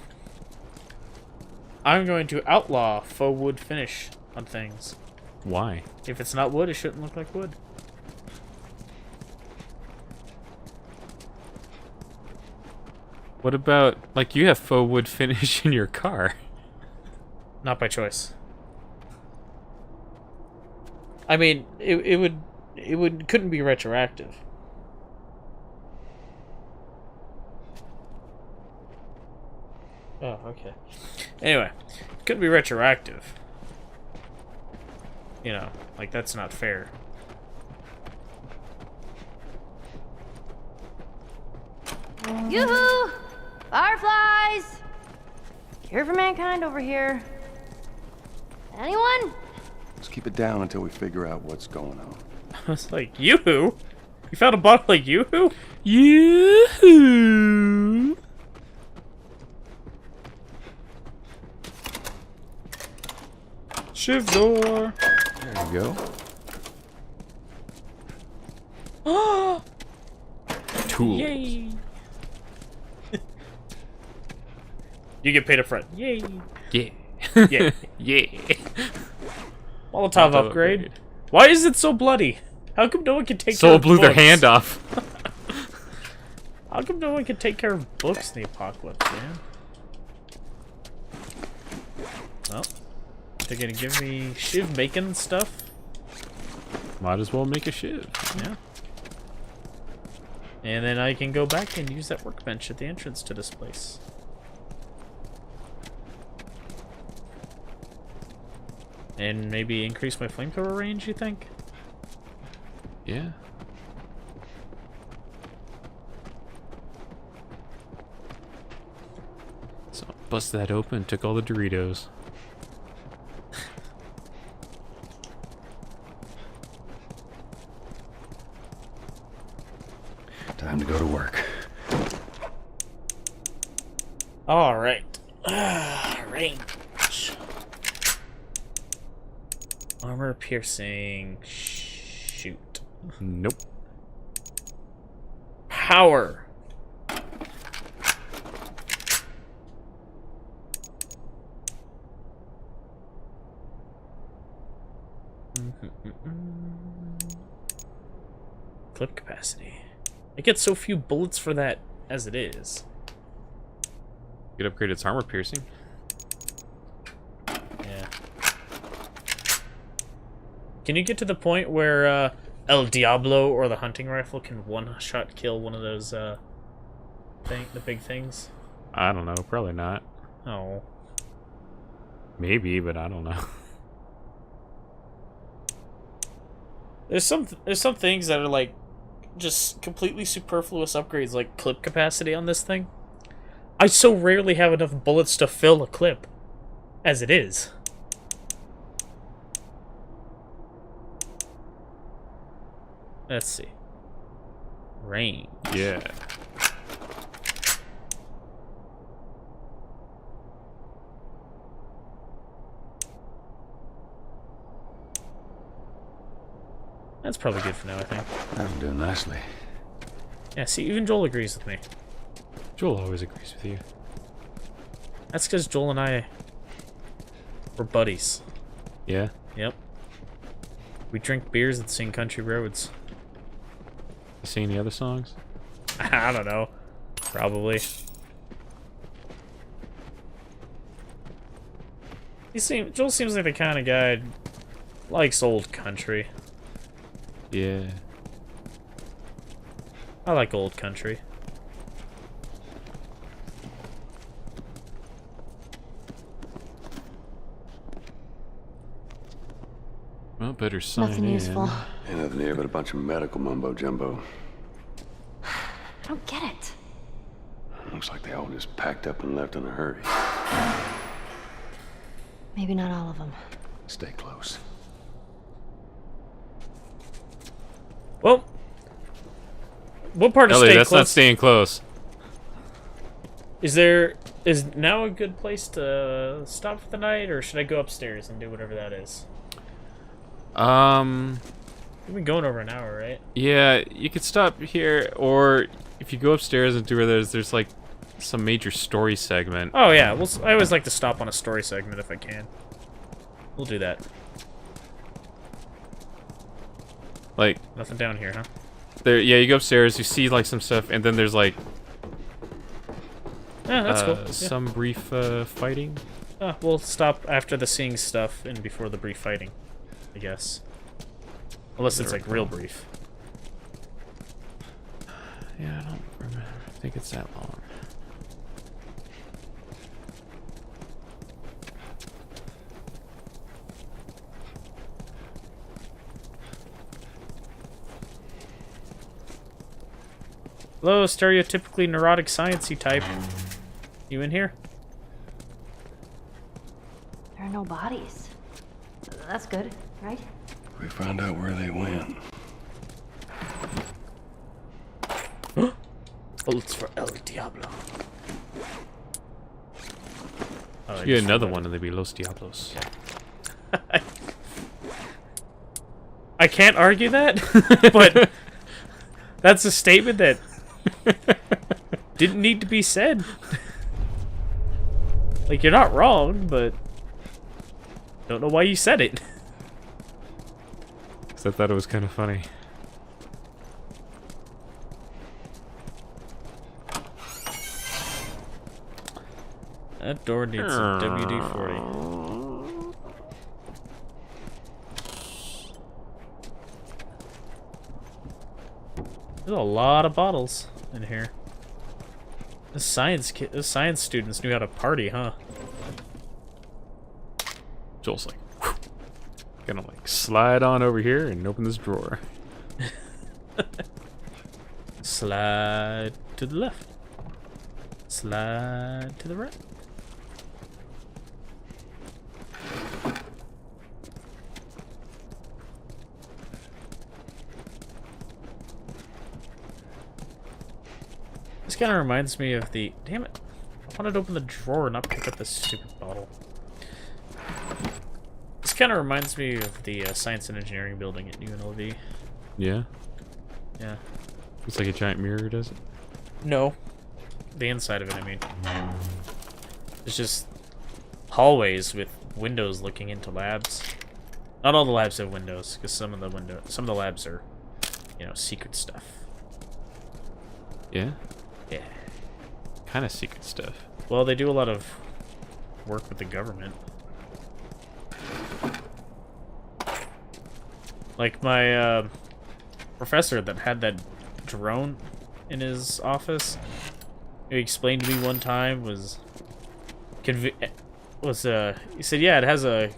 I'm going to outlaw faux wood finish on things. Why? If it's not wood, it shouldn't look like wood. What about like you have faux wood finish in your car? Not by choice. I mean, it couldn't be retroactive. Oh, okay. Anyway, couldn't be retroactive. You know, like that's not fair. Yoo-hoo! Fireflies! Cure for mankind over here. Anyone? Let's keep it down until we figure out what's going on. I was like, Yoo-hoo? You found a bottle like Yoo-hoo? Yoo-hoo! Shiv door. There you go. Tools. Yay! You get paid up front. Yay! Yeah. Yeah. Yeah. Molotov upgrade. Why is it so bloody? How come no one can take care Someone of blew their books? hand off. How come no one can take care of books in the apocalypse, man? Well, they're gonna give me shiv making stuff. Might as well make a shiv. Yeah. And then I can go back and use that workbench at the entrance to this place. And maybe increase my flamethrower range, you think? Yeah. So bust that open, took all the Doritos. Time to go to work. Alright. Range. Armor piercing. Shoot. Nope. Power. Clip capacity. I get so few bullets for that as it is. Could upgrade its armor piercing. Yeah. Can you get to the point where El Diablo or the hunting rifle can one-shot kill one of those the big things? I don't know, probably not. Oh. Maybe, but I don't know. There's some things that are like just completely superfluous upgrades, like clip capacity on this thing. I so rarely have enough bullets to fill a clip as it is. Let's see. Range. Yeah. That's probably good for now, I think. I'm doing nicely. Yeah, see, even Joel agrees with me. Joel always agrees with you. That's because Joel and I were buddies. Yeah? Yep. We drink beers and sing country roads. You see any other songs? I don't know. Probably. Joel seems like the kind of guy who likes old country. Yeah. I like old country. Well, better sign Nothing in. useful. Ain't nothing here but a bunch of medical mumbo jumbo. I don't get it. Looks like they all just packed up and left in a hurry. Maybe not all of them. Stay close. Well, what part of Ellie, stay that's close? not staying close. Is now a good place to stop for the night, or should I go upstairs and do whatever that is? We've been going over an hour, right? Yeah, you could stop here, or if you go upstairs and do where there's like some major story segment. Oh yeah, I always like to stop on a story segment if I can. We'll do that. Like Nothing down here, huh? there, yeah, you go upstairs, you see like some stuff, and then there's like Yeah, that's cool. Yeah. some brief fighting. We'll stop after the seeing stuff and before the brief fighting, I guess. Unless it's like real brief. Yeah, I don't remember. I think it's that long. Hello, stereotypically neurotic sciencey type. You in here? There are no bodies. That's good, right? We found out where they went. Bullets for El Diablo. Oh, You get another one and they'd be Los Diablos. I can't argue that, but that's a statement that didn't need to be said. Like, you're not wrong, but don't know why you said it. Because I thought it was kind of funny. That door needs a WD-40. There's a lot of bottles in here. The science students knew how to party, huh? Joel's like, whew. Gonna like slide on over here and open this drawer. Slide to the left. Slide to the right. This kind of reminds me of the... Damn it. I wanted to open the drawer, not pick up this stupid bottle. This kind of reminds me of the science and engineering building at UNLV. Yeah? Yeah. It's like a giant mirror, does it? No. The inside of it, I mean. It's just hallways with windows looking into labs. Not all the labs have windows, because some of the labs are, you know, secret stuff. Yeah? Yeah. Kind of secret stuff. Well, they do a lot of work with the government. Like my professor that had that drone in his office, he explained to me one time he said, yeah, it has a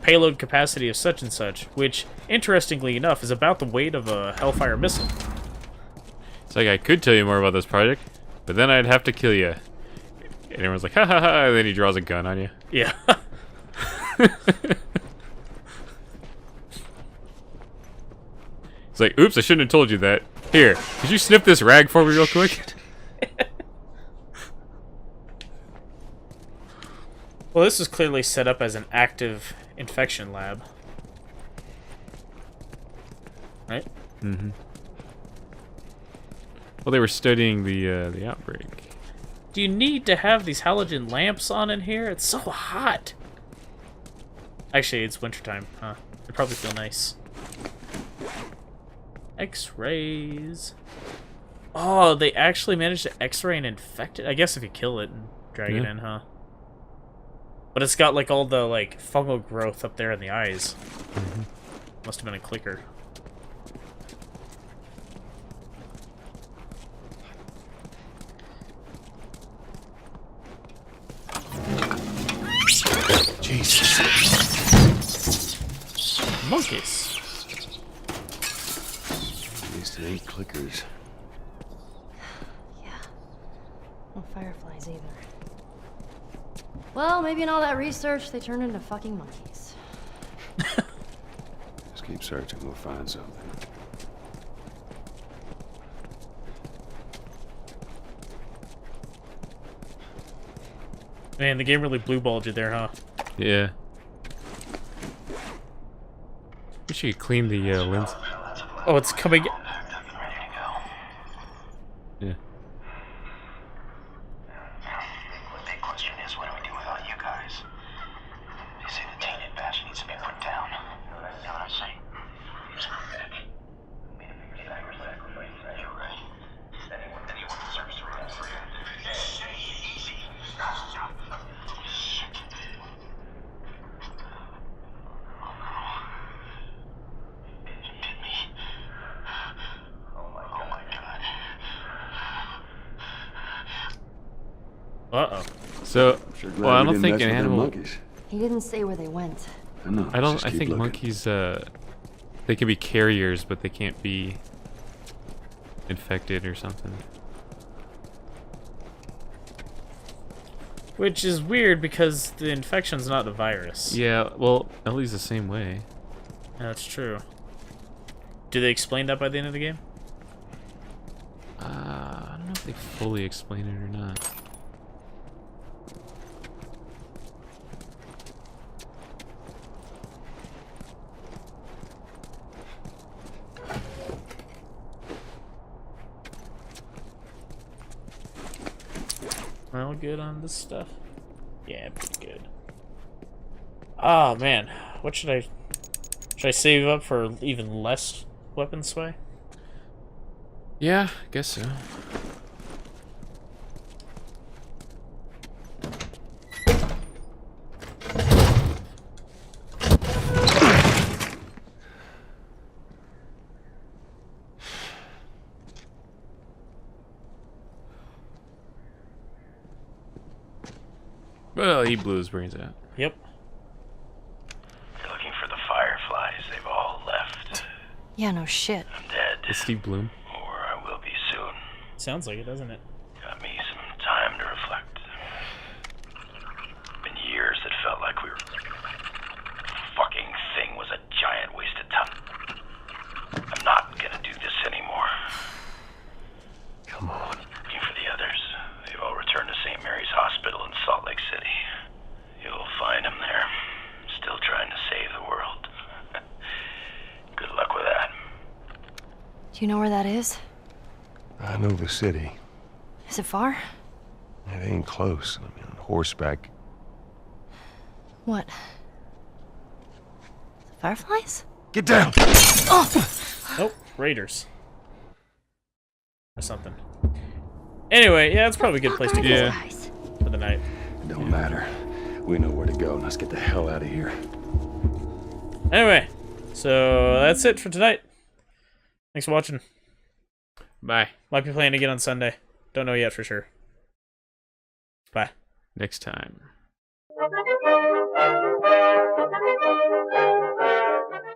payload capacity of such and such, which, interestingly enough, is about the weight of a Hellfire missile. It's like, I could tell you more about this project, but then I'd have to kill you. And everyone's like, ha ha ha, and then he draws a gun on you. Yeah. It's like, oops, I shouldn't have told you that. Here, could you sniff this rag for me real quick? Well, this is clearly set up as an active infection lab. Right? Mm-hmm. Well, they were studying the outbreak. Do you need to have these halogen lamps on in here? It's so hot. Actually, it's wintertime, huh? They probably feel nice. X-rays. Oh, they actually managed to X-ray and infect it? I guess if you kill it and drag it in, huh? But it's got like all the like fungal growth up there in the eyes. Mm-hmm. Must have been a clicker. Jesus. Monkeys. At least it ain't clickers. Yeah. No fireflies either. Well, maybe in all that research, they turned into fucking monkeys. Just keep searching, we'll find something. Man, the game really blue-balled you there, huh? Yeah. We should clean the lens. Oh, it's coming. Yeah. The big question is, what do we do without you guys? They say the tainted batch needs to be put down. You know what I'm saying? It's not back. You're right. Anyone deserves to run free. Easy. Shit. Hit me. Oh my god. Uh-oh. So, Sure glad well, I we don't didn't think mess an with them animal. monkeys. He didn't say where they went. I know. I don't. just I keep think looking. monkeys. They can be carriers, but they can't be infected or something. Which is weird because the infection's not a virus. Yeah. Well, Ellie's the same way. Yeah, that's true. Do they explain that by the end of the game? I don't know if they fully explain it or not. Well, good on this stuff. Yeah, pretty good. Oh man, what should I save up for even less weapon sway? Yeah, I guess so. Well, he blew his brains out. Yep. You're looking for the Fireflies. They've all left. Yeah, no shit. I'm dead. Is Steve Bloom? Or I will be soon. Sounds like it, doesn't it? Got me some time to reflect. Been years that felt like we were... Fucking thing was a giant waste of time. I'm not gonna do this anymore. Come on. Looking for the others. They've all returned to St. Mary's Hospital in Salt Lake City. You'll find them there. Still trying to save the world. Good luck with that. Do you know where that is? I know the city. Is it far? It ain't close. I mean, on horseback. What? The Fireflies? Get down! Nope, Raiders. Or something. Anyway, yeah, it's probably a good place to go Yeah. Guys. for the night. It don't matter. We know where to go. Let's get the hell out of here. Anyway, so that's it for tonight. Thanks for watching. Bye. Might be playing again on Sunday. Don't know yet for sure. Bye. Next time.